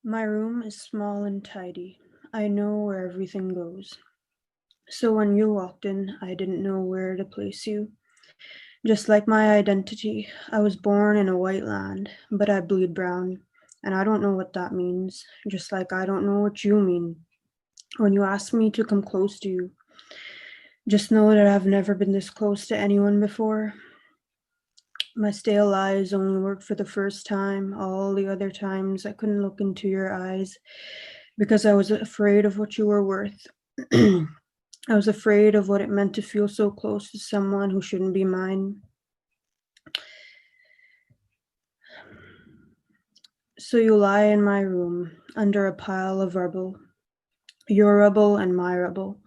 My room is small and tidy. I know where everything goes. So when you walked in, I didn't know where to place you. Just like my identity, I was born in a white land, but I bleed brown, and I don't know what that means, just like I don't know what you mean. When you ask me to come close to you, just know that I've never been this close to anyone before. My stale lies only worked for the first time. All the other times I couldn't look into your eyes because I was afraid of what you were worth. I was afraid of what it meant to feel so close to someone who shouldn't be mine. So you lie in my room under a pile of rubble, your rubble and my rubble.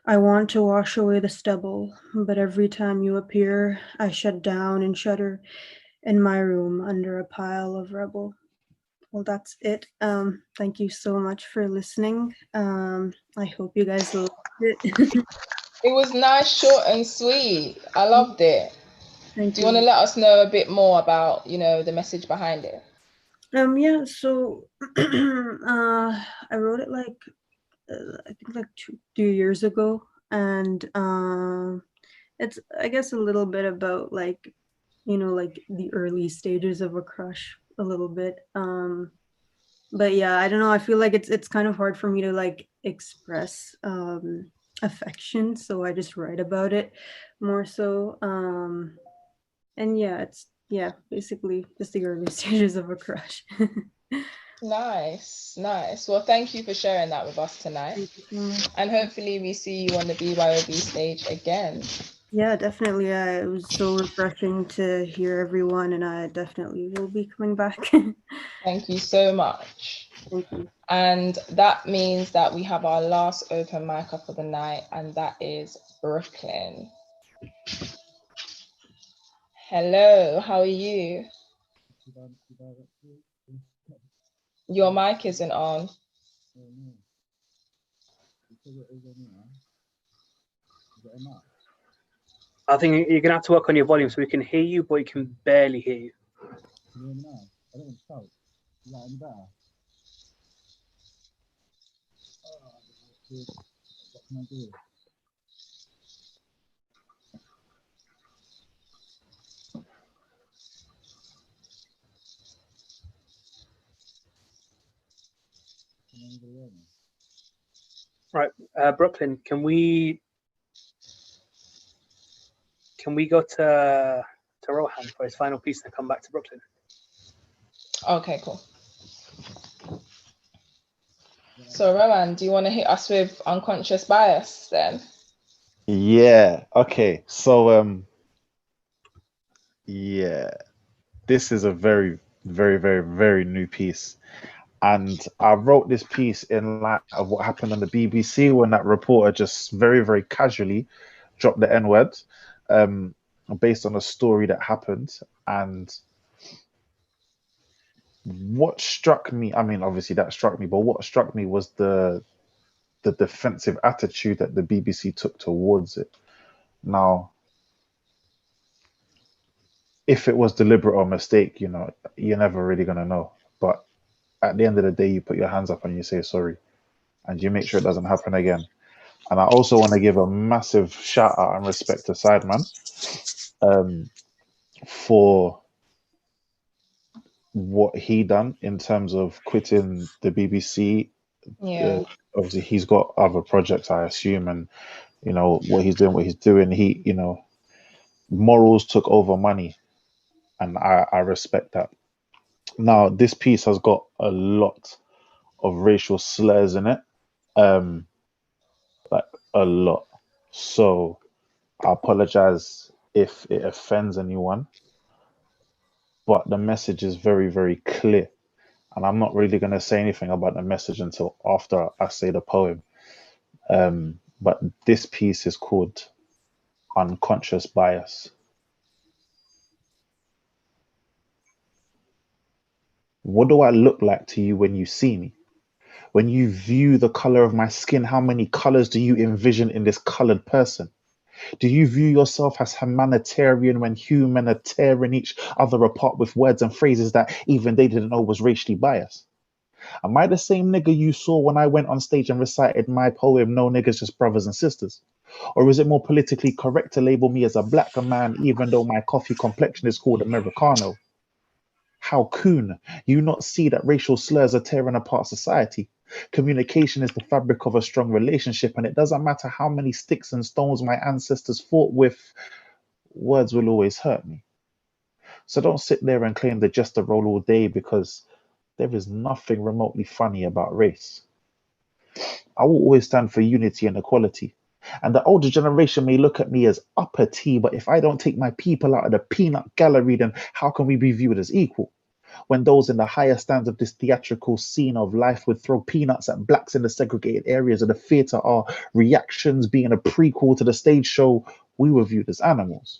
I want to wash away the stubble, but every time you appear, I shut down and shudder in my room under a pile of rubble. Well, that's it. Thank you so much for listening. I hope you guys loved it.
It was nice, short and sweet. I loved it.
Thank
Do you want to let us know a bit more about, the message behind it?
Yeah, so I wrote it like I think like 2 years ago, and it's, I guess, a little bit about like the early stages of a crush a little bit. But yeah, I don't know, I feel like it's kind of hard for me to like express affection, so I just write about it more so. And yeah, it's basically just the early stages of a crush.
Nice. Well, thank you for sharing that with us tonight. And hopefully we see you on the BYOB stage again.
Yeah, definitely. It was so refreshing to hear everyone, and I definitely will be coming back.
Thank you so much.
Thank you.
And that means that we have our last open mic up for the night, and that is Brooklyn. Hello, how are you? Your mic isn't on.
I think you're gonna have to work on your volume so we can hear you, but we can barely hear you. Right, Brooklyn, can we go to Rohan for his final piece and come back to Brooklyn?
Okay, cool. So Rohan, do you want to hit us with unconscious bias then?
Yeah. Okay. So yeah, this is a very, very, very, very new piece. And I wrote this piece in light of what happened on the BBC when that reporter just very, very casually dropped the N-word, um, based on a story that happened. And what struck me, I mean, obviously that struck me, but what struck me was the defensive attitude that the BBC took towards it. Now, if it was deliberate or mistake, you're never really gonna know. But at the end of the day, you put your hands up and you say sorry, and you make sure it doesn't happen again. And I also want to give a massive shout out and respect to Sideman, for what he done in terms of quitting the BBC.
Yeah.
Obviously, he's got other projects, I assume, and what he's doing. He, morals took over money, and I respect that. Now, this piece has got a lot of racial slurs in it, like a lot. So I apologize if it offends anyone, but the message is very, very clear. And I'm not really going to say anything about the message until after I say the poem. But this piece is called Unconscious Bias. What do I look like to you when you see me? When you view the color of my skin, how many colors do you envision in this colored person? Do you view yourself as humanitarian when human are tearing each other apart with words and phrases that even they didn't know was racially biased? Am I the same nigga you saw when I went on stage and recited my poem, No Niggas, Just Brothers and Sisters? Or is it more politically correct to label me as a black man even though my coffee complexion is called Americano? How coon you not see that racial slurs are tearing apart society? Communication is the fabric of a strong relationship, and it doesn't matter how many sticks and stones my ancestors fought with, words will always hurt me. So don't sit there and claim the jester role all day, because there is nothing remotely funny about race. I will always stand for unity and equality. And the older generation may look at me as upper T, but if I don't take my people out of the peanut gallery, then how can we be viewed as equal? When those in the higher stands of this theatrical scene of life would throw peanuts at blacks in the segregated areas of the theatre, our reactions being a prequel to the stage show, we were viewed as animals.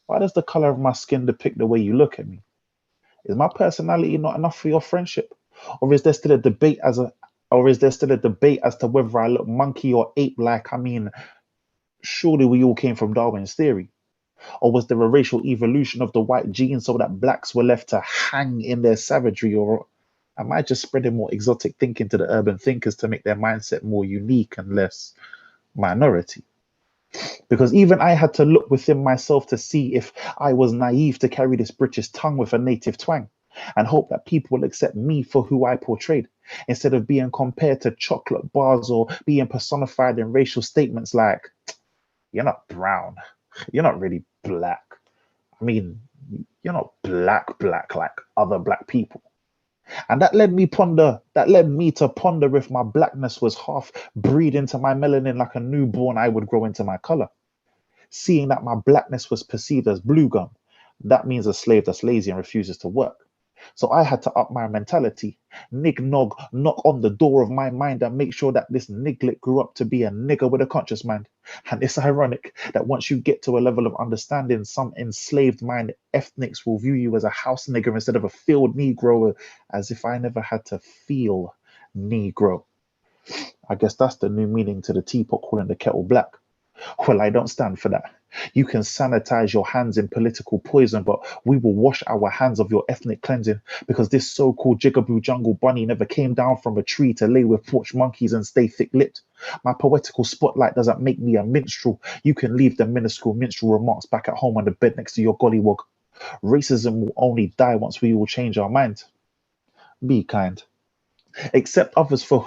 Why does the color of my skin depict the way you look at me? Is my personality not enough for your friendship? Or is there still a debate as to whether I look monkey or ape-like? I mean, surely we all came from Darwin's theory. Or was there a racial evolution of the white gene so that blacks were left to hang in their savagery? Or am I just spreading more exotic thinking to the urban thinkers to make their mindset more unique and less minority? Because even I had to look within myself to see if I was naive to carry this British tongue with a native twang and hope that people will accept me for who I portrayed, instead of being compared to chocolate bars or being personified in racial statements like, you're not brown, you're not really black. I mean, you're not black like other black people. And that led me to ponder if my blackness was half breed into my melanin like a newborn, I would grow into my color. Seeing that my blackness was perceived as blue gum, that means a slave that's lazy and refuses to work. So I had to up my mentality, nog, knock on the door of my mind and make sure that this niglet grew up to be a nigger with a conscious mind. And it's ironic that once you get to a level of understanding, some enslaved mind ethnics will view you as a house nigger instead of a field Negro, as if I never had to feel Negro. I guess that's the new meaning to the teapot calling the kettle black. Well, I don't stand for that. You can sanitize your hands in political poison, but we will wash our hands of your ethnic cleansing, because this so-called jigaboo jungle bunny never came down from a tree to lay with porch monkeys and stay thick-lipped. My poetical spotlight doesn't make me a minstrel. You can leave the minuscule minstrel remarks back at home on the bed next to your gollywog. Racism will only die once we all change our mind. Be kind. Accept others for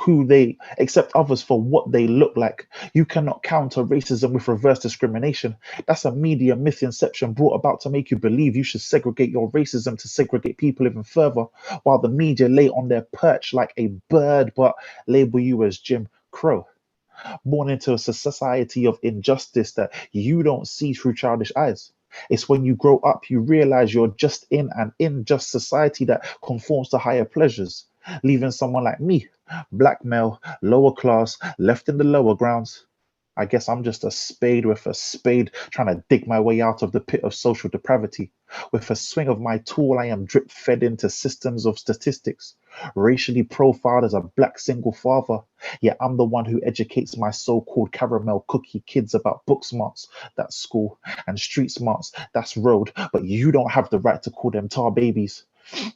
what they look like. You cannot counter racism with reverse discrimination. That's a media myth inception brought about to make you believe you should segregate your racism to segregate people even further, while the media lay on their perch like a bird but label you as Jim Crow. born into a society of injustice that you don't see through childish eyes. It's when you grow up, you realize you're just in an unjust society that conforms to higher pleasures, leaving someone like me, black male, lower class, left in the lower grounds. I guess I'm just a spade with a spade trying to dig my way out of the pit of social depravity. With a swing of my tool, I am drip fed into systems of statistics, racially profiled as a black single father. Yet I'm the one who educates my so-called caramel cookie kids about book smarts, that's school, and street smarts, that's road. But you don't have the right to call them tar babies.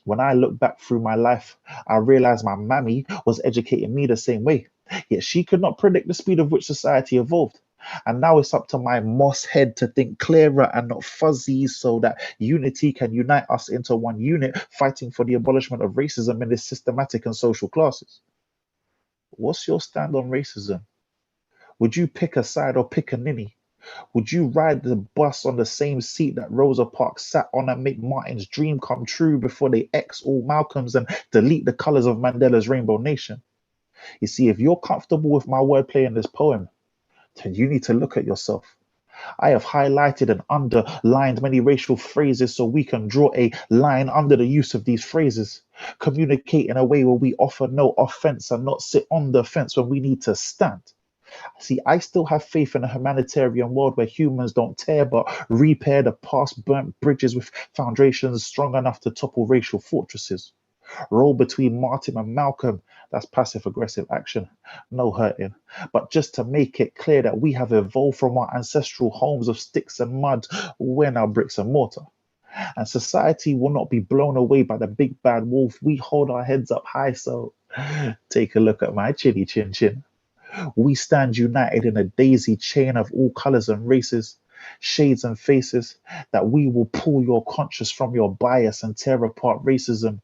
When I look back through my life, I realize my mammy was educating me the same way. Yet she could not predict the speed of which society evolved. And now it's up to my moss head to think clearer and not fuzzy so that unity can unite us into one unit, fighting for the abolishment of racism in its systematic and social classes. What's your stand on racism? Would you pick a side or pick a ninny? Would you ride the bus on the same seat that Rosa Parks sat on and make Martin's dream come true before they X all Malcolm's and delete the colors of Mandela's Rainbow Nation? You see, if you're comfortable with my wordplay in this poem, then you need to look at yourself. I have highlighted and underlined many racial phrases so we can draw a line under the use of these phrases. Communicate in a way where we offer no offense and not sit on the fence when we need to stand. See, I still have faith in a humanitarian world where humans don't tear but repair the past burnt bridges with foundations strong enough to topple racial fortresses. Roll between Martin and Malcolm, that's passive-aggressive action, no hurting. But just to make it clear that we have evolved from our ancestral homes of sticks and mud, we're now bricks and mortar. And society will not be blown away by the big bad wolf. We hold our heads up high, so take a look at my chinny chin chin. We stand united in a daisy chain of all colors and races, shades and faces, that we will pull your conscience from your bias and tear apart racism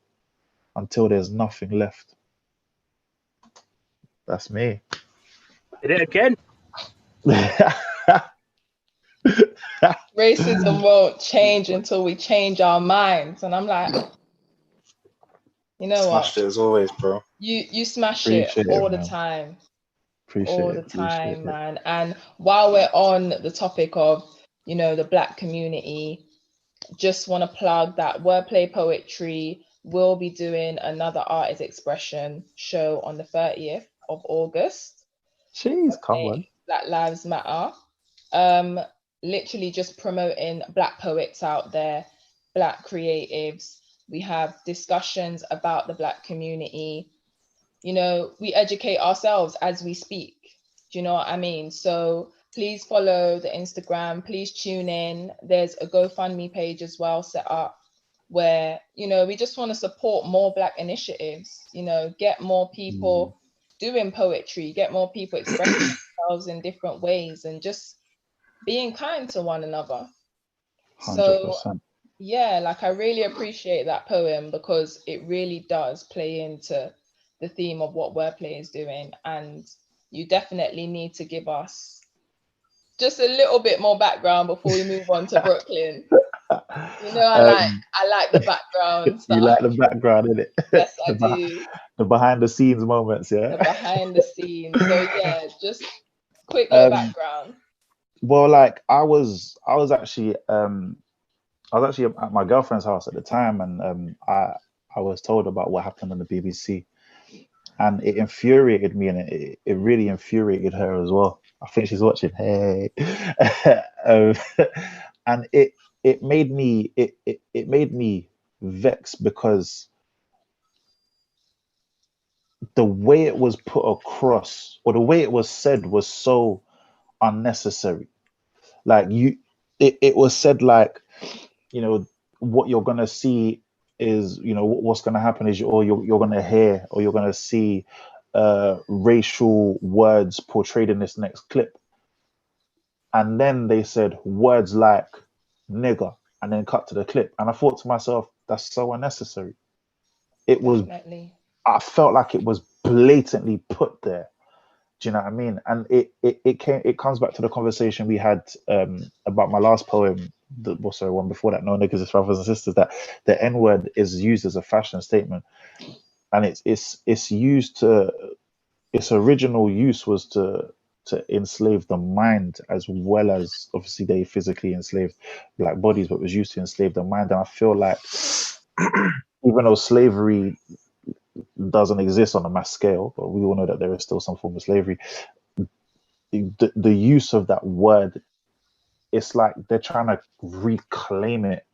until there's nothing left. That's me.
Did it again?
Racism won't change until we change our minds. And I'm like, you know
Smashed
what?
it as always, bro.
You smash
Appreciate
it all
it,
the
man.
time.
Appreciate
All
it,
the
appreciate
time,
it.
man. And while we're on the topic of, you know, the Black community, just want to plug that Wordplay Poetry will be doing another artist expression show on the 30th of August.
Jeez, come on.
Black Lives Matter. Literally just promoting Black poets out there, Black creatives. We have discussions about the Black community. You know, we educate ourselves as we speak. Do you know what I mean? So please follow the Instagram. Please tune in. There's a GoFundMe page as well set up where, you know, we just want to support more Black initiatives, you know, get more people doing poetry, get more people expressing themselves in different ways and just being kind to one another.
100%.
So yeah, like I really appreciate that poem because it really does play into the theme of what Wordplay is doing. And you definitely need to give us just a little bit more background before we move on to Brooklyn. You know, I like the background stuff.
You like the background, innit?
Yes, I do.
The behind the scenes moments, yeah.
The behind the scenes. So yeah, just quick little background.
Well, like I was actually at my girlfriend's house at the time, and I was told about what happened on the BBC, and it infuriated me, and it really infuriated her as well. I think she's watching. Hey, and it made me vexed because the way it was put across or the way it was said was so unnecessary. Like it was said like, you know, what you're gonna see is, you know, what's gonna happen is you're gonna hear or you're gonna see racial words portrayed in this next clip. And then they said words like nigger and then cut to the clip. And I thought to myself, that's so unnecessary. It was,
Definitely.
I felt like it was blatantly put there. Do you know what I mean? And it comes back to the conversation we had about my last poem, sorry, one before that, No Niggas, It's Brothers and Sisters, that the N-word is used as a fashion statement. And it's used to, its original use was to to enslave the mind as well as obviously they physically enslaved black bodies, but was used to enslave the mind. And I feel like even though slavery doesn't exist on a mass scale, but we all know that there is still some form of slavery, the use of that word, it's like they're trying to reclaim it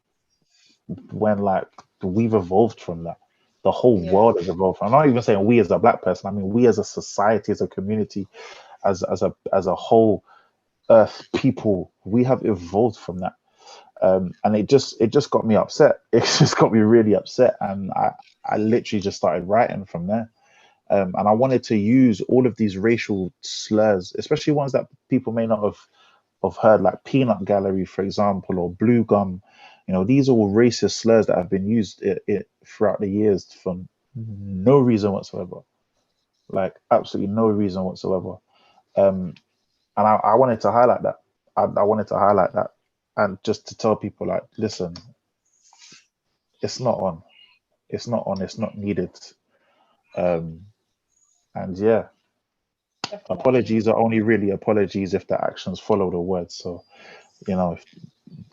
when like we've evolved from that. The whole world has evolved. I'm not even saying we as a black person. I mean we as a society, as a community, as a whole earth people, we have evolved from that. And it just got me upset. It just got me really upset, and I literally just started writing from there. And I wanted to use all of these racial slurs, especially ones that people may not have heard, like peanut gallery, for example, or blue gum. You know, these are all racist slurs that have been used throughout the years for no reason whatsoever, like absolutely no reason whatsoever. And I wanted to highlight that. I wanted to highlight that, and just to tell people, like, listen, it's not on. It's not on. It's not needed. And yeah,
Definitely.
apologies are only really apologies if the actions follow the words. So, you know,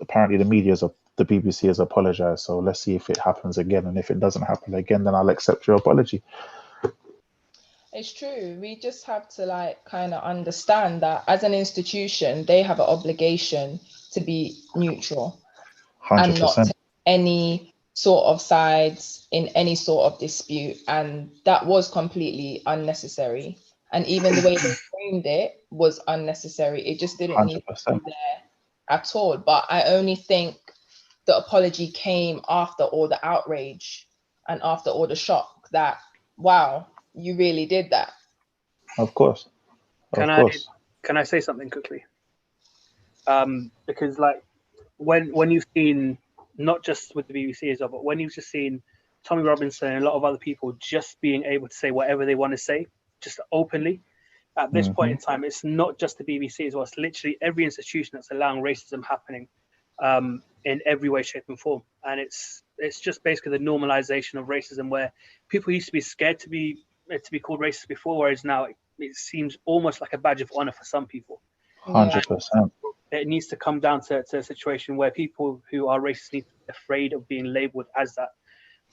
apparently the the BBC has apologized. So let's see if it happens again. And if it doesn't happen again, then I'll accept your apology.
It's true. We just have to like kind of understand that as an institution, they have an obligation to be neutral and not
100%.
take any sort of sides in any sort of dispute. And that was completely unnecessary. And even the way they framed it was unnecessary. It just didn't need to
100%.
be there at all. But I only think the apology came after all the outrage and after all the shock that, wow, you really did that.
Of course.
Can I say something quickly? Because like when you've seen, not just with the BBC as well, but when you've just seen Tommy Robinson and a lot of other people just being able to say whatever they want to say, just openly, at this point in time, it's not just the BBC as well. It's literally every institution that's allowing racism happening in every way, shape, and form. And it's just basically the normalization of racism, where people used to be scared to be called racist before, whereas now it seems almost like a badge of honor for some people.
100%.
It needs to come down to a situation where people who are racist need to be afraid of being labeled as that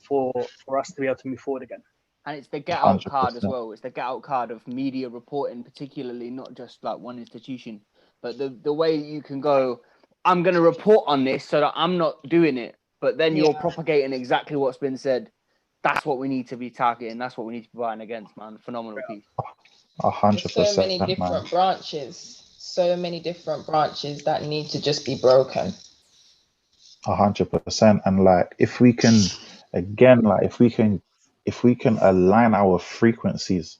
for us to be able to move forward again.
And it's the get out card as
100%.
well. It's the get out card of media reporting, particularly not just like one institution, but the way you can go, I'm going to report on this so that I'm not doing it, but then you're propagating exactly what's been said. That's what we need to be targeting. That's what we need to be fighting against, man. Phenomenal piece.
100%.
There's so many different branches. So many different branches that need to just be broken.
100%. And like, if we can, again, like if we can align our frequencies,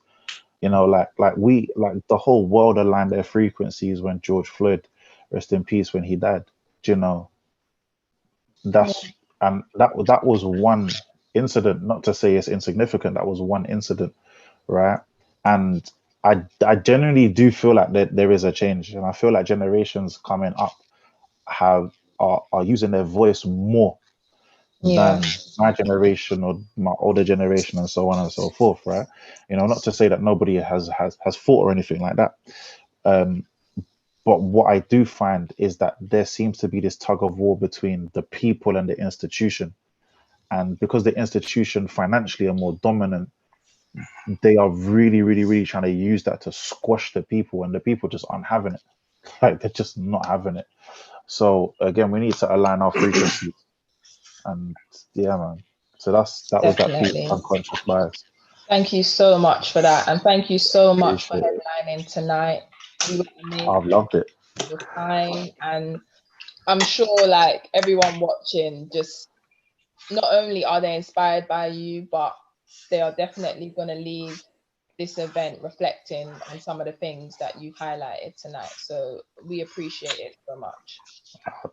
you know, like the whole world aligned their frequencies when George Floyd, rest in peace, when he died. You know, and that was one incident. Not to say it's insignificant. That was one incident, right? And I genuinely do feel like there is a change, and I feel like generations coming up are using their voice more than my generation or my older generation, and so on and so forth, right? You know, not to say that nobody has fought or anything like that, but what I do find is that there seems to be this tug of war between the people and the institution, and because the institution financially are more dominant, they are really, really, really trying to use that to squash the people, and the people just aren't having it. Like, they're just not having it. So again, we need to align our frequencies. And yeah, man. So that was that piece, unconscious bias.
Thank you so much for that, and thank you so much for headlining tonight. You were amazing.
I've loved it.
Your time, and I'm sure like everyone watching, just not only are they inspired by you, but they are definitely going to leave this event reflecting on some of the things that you've highlighted tonight. So we appreciate it so much.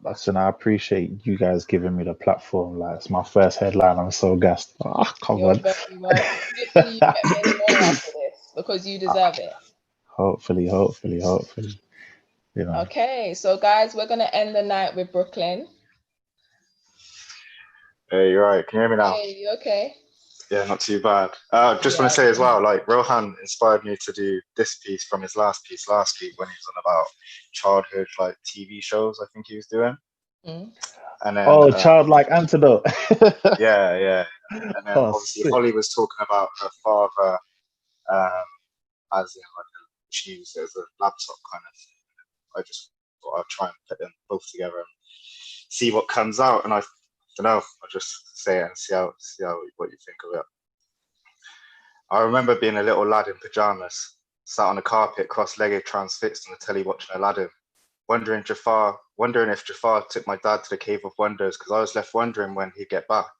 Listen, I appreciate you guys giving me the platform. Like, it's my first headline. I'm so gassed. Come
You're
on.
very welcome. Hopefully you get many more after this, because you deserve it.
Hopefully. You know.
Okay, so guys, we're gonna end the night with Brooklyn.
Hey, you're right. Can you hear me now?
Hey, you okay?
Yeah, not too bad. Just want
Yeah.
to say as well, like Rohan inspired me to do this piece from his last piece last week when he was on about childhood like TV shows. I think he was doing,
Mm.
and then
Oh, childlike antidote.
yeah, and then
Oh,
obviously
sick.
Holly was talking about her father, as in like she used it as a laptop kind of thing. I just thought I'd try and put them both together and see what comes out, and I don't know. I'll just say it and see how what you think of it. I remember being a little lad in pajamas, sat on the carpet, cross-legged, transfixed on the telly watching Aladdin, wondering if Jafar took my dad to the Cave of Wonders, because I was left wondering when he'd get back,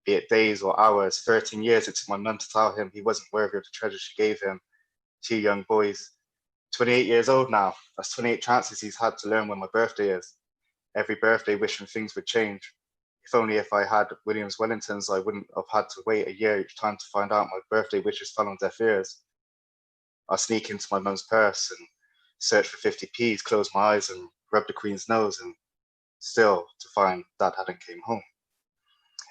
be it days or hours. 13 years it took my mum to tell him he wasn't worthy of the treasure she gave him. 2 young boys. 28 years old now. That's 28 chances he's had to learn when my birthday is. Every birthday wishing things would change. If only if I had Williams Wellingtons, I wouldn't have had to wait a year each time to find out my birthday wishes fell on deaf ears. I sneak into my mum's purse and search for 50p's, close my eyes and rub the Queen's nose, and still to find Dad hadn't came home.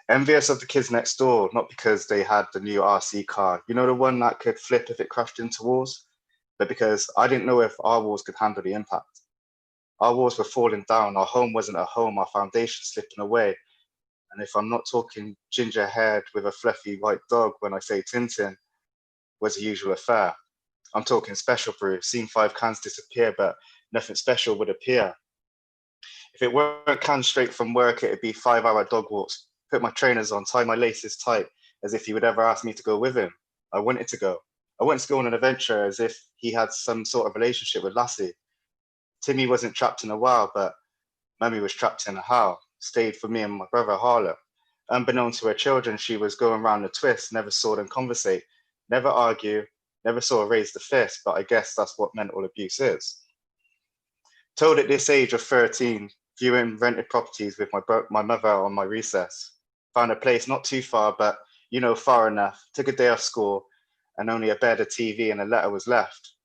Envious of the kids next door, not because they had the new RC car, you know, the one that could flip if it crashed into walls, but because I didn't know if our walls could handle the impact. Our walls were falling down, our home wasn't a home, our foundation slipping away. And if I'm not talking ginger-haired with a fluffy white dog when I say Tintin was a usual affair, I'm talking special brew, seen 5 cans disappear, but nothing special would appear. If it weren't canned straight from work, it'd be 5-hour dog walks, put my trainers on, tie my laces tight, as if he would ever ask me to go with him. I wanted to go. I wanted to go on an adventure as if he had some sort of relationship with Lassie. Timmy wasn't trapped in a wow, but Mummy was trapped in a how, stayed for me and my brother Harlow. Unbeknown to her children, she was going round the twist, never saw them conversate, never argue, never saw her raise the fist, but I guess that's what mental abuse is. Told at this age of 13, viewing rented properties with my mother on my recess. Found a place not too far, but you know, far enough. Took a day off school, and only a bed, a TV, and a letter was left.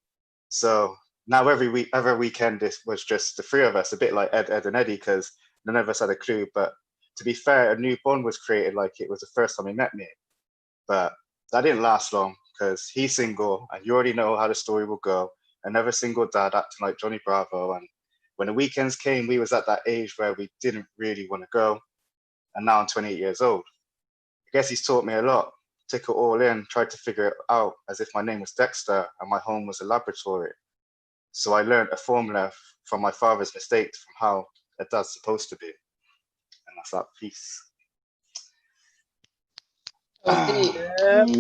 So now every weekend this was just the 3 of us, a bit like Ed, and Eddie, because none of us had a clue. But to be fair, a new bond was created like it was the first time he met me. But that didn't last long, because he's single, and you already know how the story will go. Another single dad acting like Johnny Bravo, and when the weekends came, we was at that age where we didn't really want to go, and now I'm 28 years old. I guess he's taught me a lot, took it all in, tried to figure it out as if my name was Dexter and my home was a laboratory. So I learned a formula from my father's mistakes from how a dad's supposed to be. And that's that piece.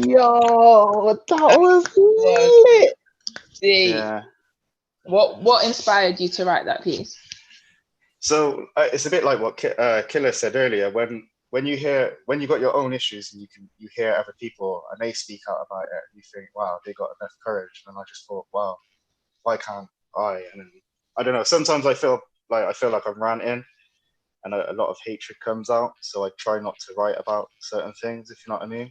Yo, that was lit.
Deep.
Yeah.
What inspired you to write that piece?
So it's a bit like what Killer said earlier. When you got your own issues and you hear other people and they speak out about it, you think, wow, they got enough courage. And I just thought, wow, why can't I? And then, I don't know. Sometimes I feel like I'm ranting, and a lot of hatred comes out. So I try not to write about certain things, if you know what I mean.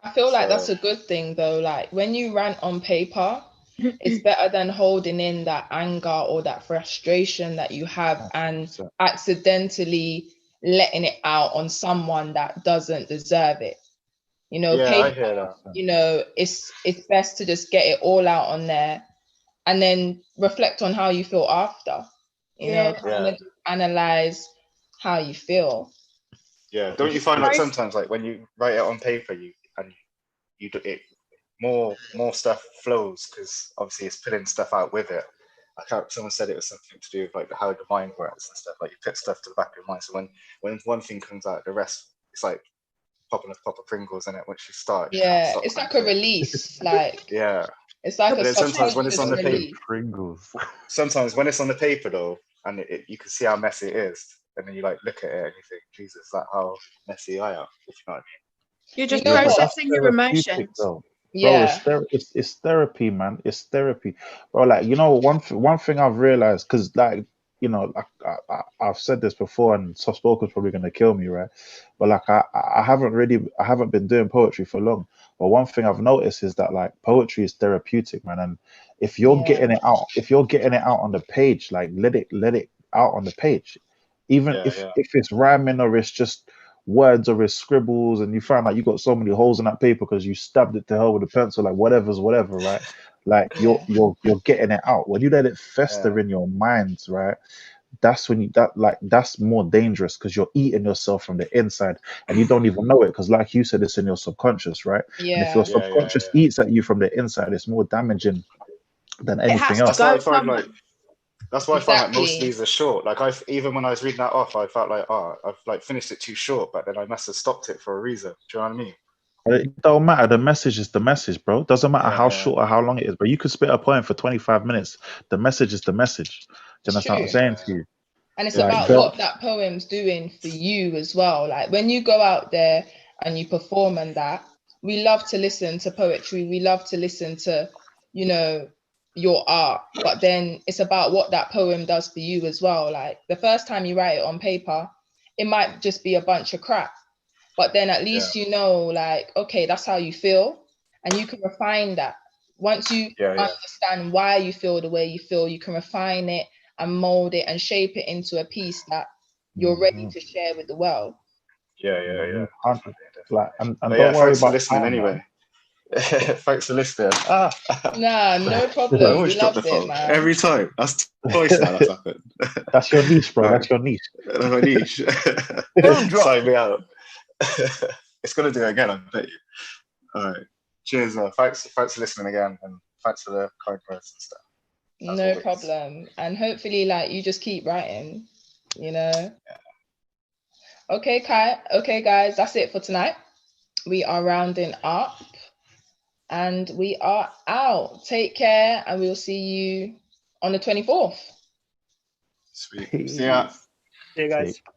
I feel like that's a good thing though. Like when you rant on paper, it's better than holding in that anger or that frustration that you have and accidentally letting it out on someone that doesn't deserve it. You know,
Yeah,
paper,
I hear that.
you know, it's best to just get it all out on there and then reflect on how you feel after. You know, kind of analyze how you feel.
Yeah, don't you find like sometimes like when you write it on paper, you do it more stuff flows because obviously it's putting stuff out with it. Someone said it was something to do with like how the mind works and stuff. Like you put stuff to the back of your mind, so when one thing comes out, the rest it's like popping a pop of Pringles in it once you start.
Yeah, it's like a release. Like
yeah,
it's like
but
a
then sometimes when it's on the
release.
paper, Pringles. Sometimes when it's on the paper though, and you can see how messy it is, and then you like look at it and you think, Jesus, is that how messy I am? If you know what I mean.
You're just processing your emotions.
Though.
Yeah,
bro, it's therapy, man. It's therapy, bro. Like you know, one thing I've realized, because like you know, like I've said this before, and soft spoken's probably gonna kill me, right? But like I haven't been doing poetry for long. But one thing I've noticed is that like poetry is therapeutic, man. And if you're getting it out, on the page, like let it out on the page, even if it's rhyming or it's just words of his scribbles, and you find like you got so many holes in that paper because you stabbed it to hell with a pencil, like whatever's whatever, right? Like you're getting it out. When you let it fester in your mind, right? That's when that's more dangerous because you're eating yourself from the inside and you don't even know it, because like you said, it's in your subconscious, right? And if your subconscious eats at you from the inside, it's more damaging than anything else.
That's why I find like most of these are short. Like even when I was reading that off, I felt like, I've like finished it too short, but then I must have stopped it for a reason. Do you know what I mean?
It don't matter. The message is the message, bro. It doesn't matter how short or how long it is, but you could spit a poem for 25 minutes. The message is the message. Do you understand what I'm saying to you?
And it's
Like,
about what that poem's doing for you as well. Like when you go out there and you perform and that, we love to listen to poetry. We love to listen to, you know, your art. But then it's about what that poem does for you as well. Like the first time you write it on paper, it might just be a bunch of crap. But then at least you know, like, okay, that's how you feel. And you can refine that. Once you understand why you feel the way you feel, you can refine it and mold it and shape it into a piece that you're ready to share with the world.
Yeah.
Like, and
But
don't worry
thanks for
about
listening
time,
anyway. Thanks for listening.
Nah, no
I
problem.
always
We
drop the
loved it,
phone
man.
every time. That's twice now that's happened.
That's your niche, bro. That's your niche.
That's my niche.
Don't drop.
Sign me out. It's gonna do it again, I bet you. All right. Cheers. Thanks for listening again, and thanks for the kind words and stuff.
No problem. And hopefully, like, you just keep writing, you know? Okay, Kai. Okay, guys, that's it for tonight. We are rounding up and we are out. Take care, and we'll see you on the 24th.
Sweet. See ya.
See you guys.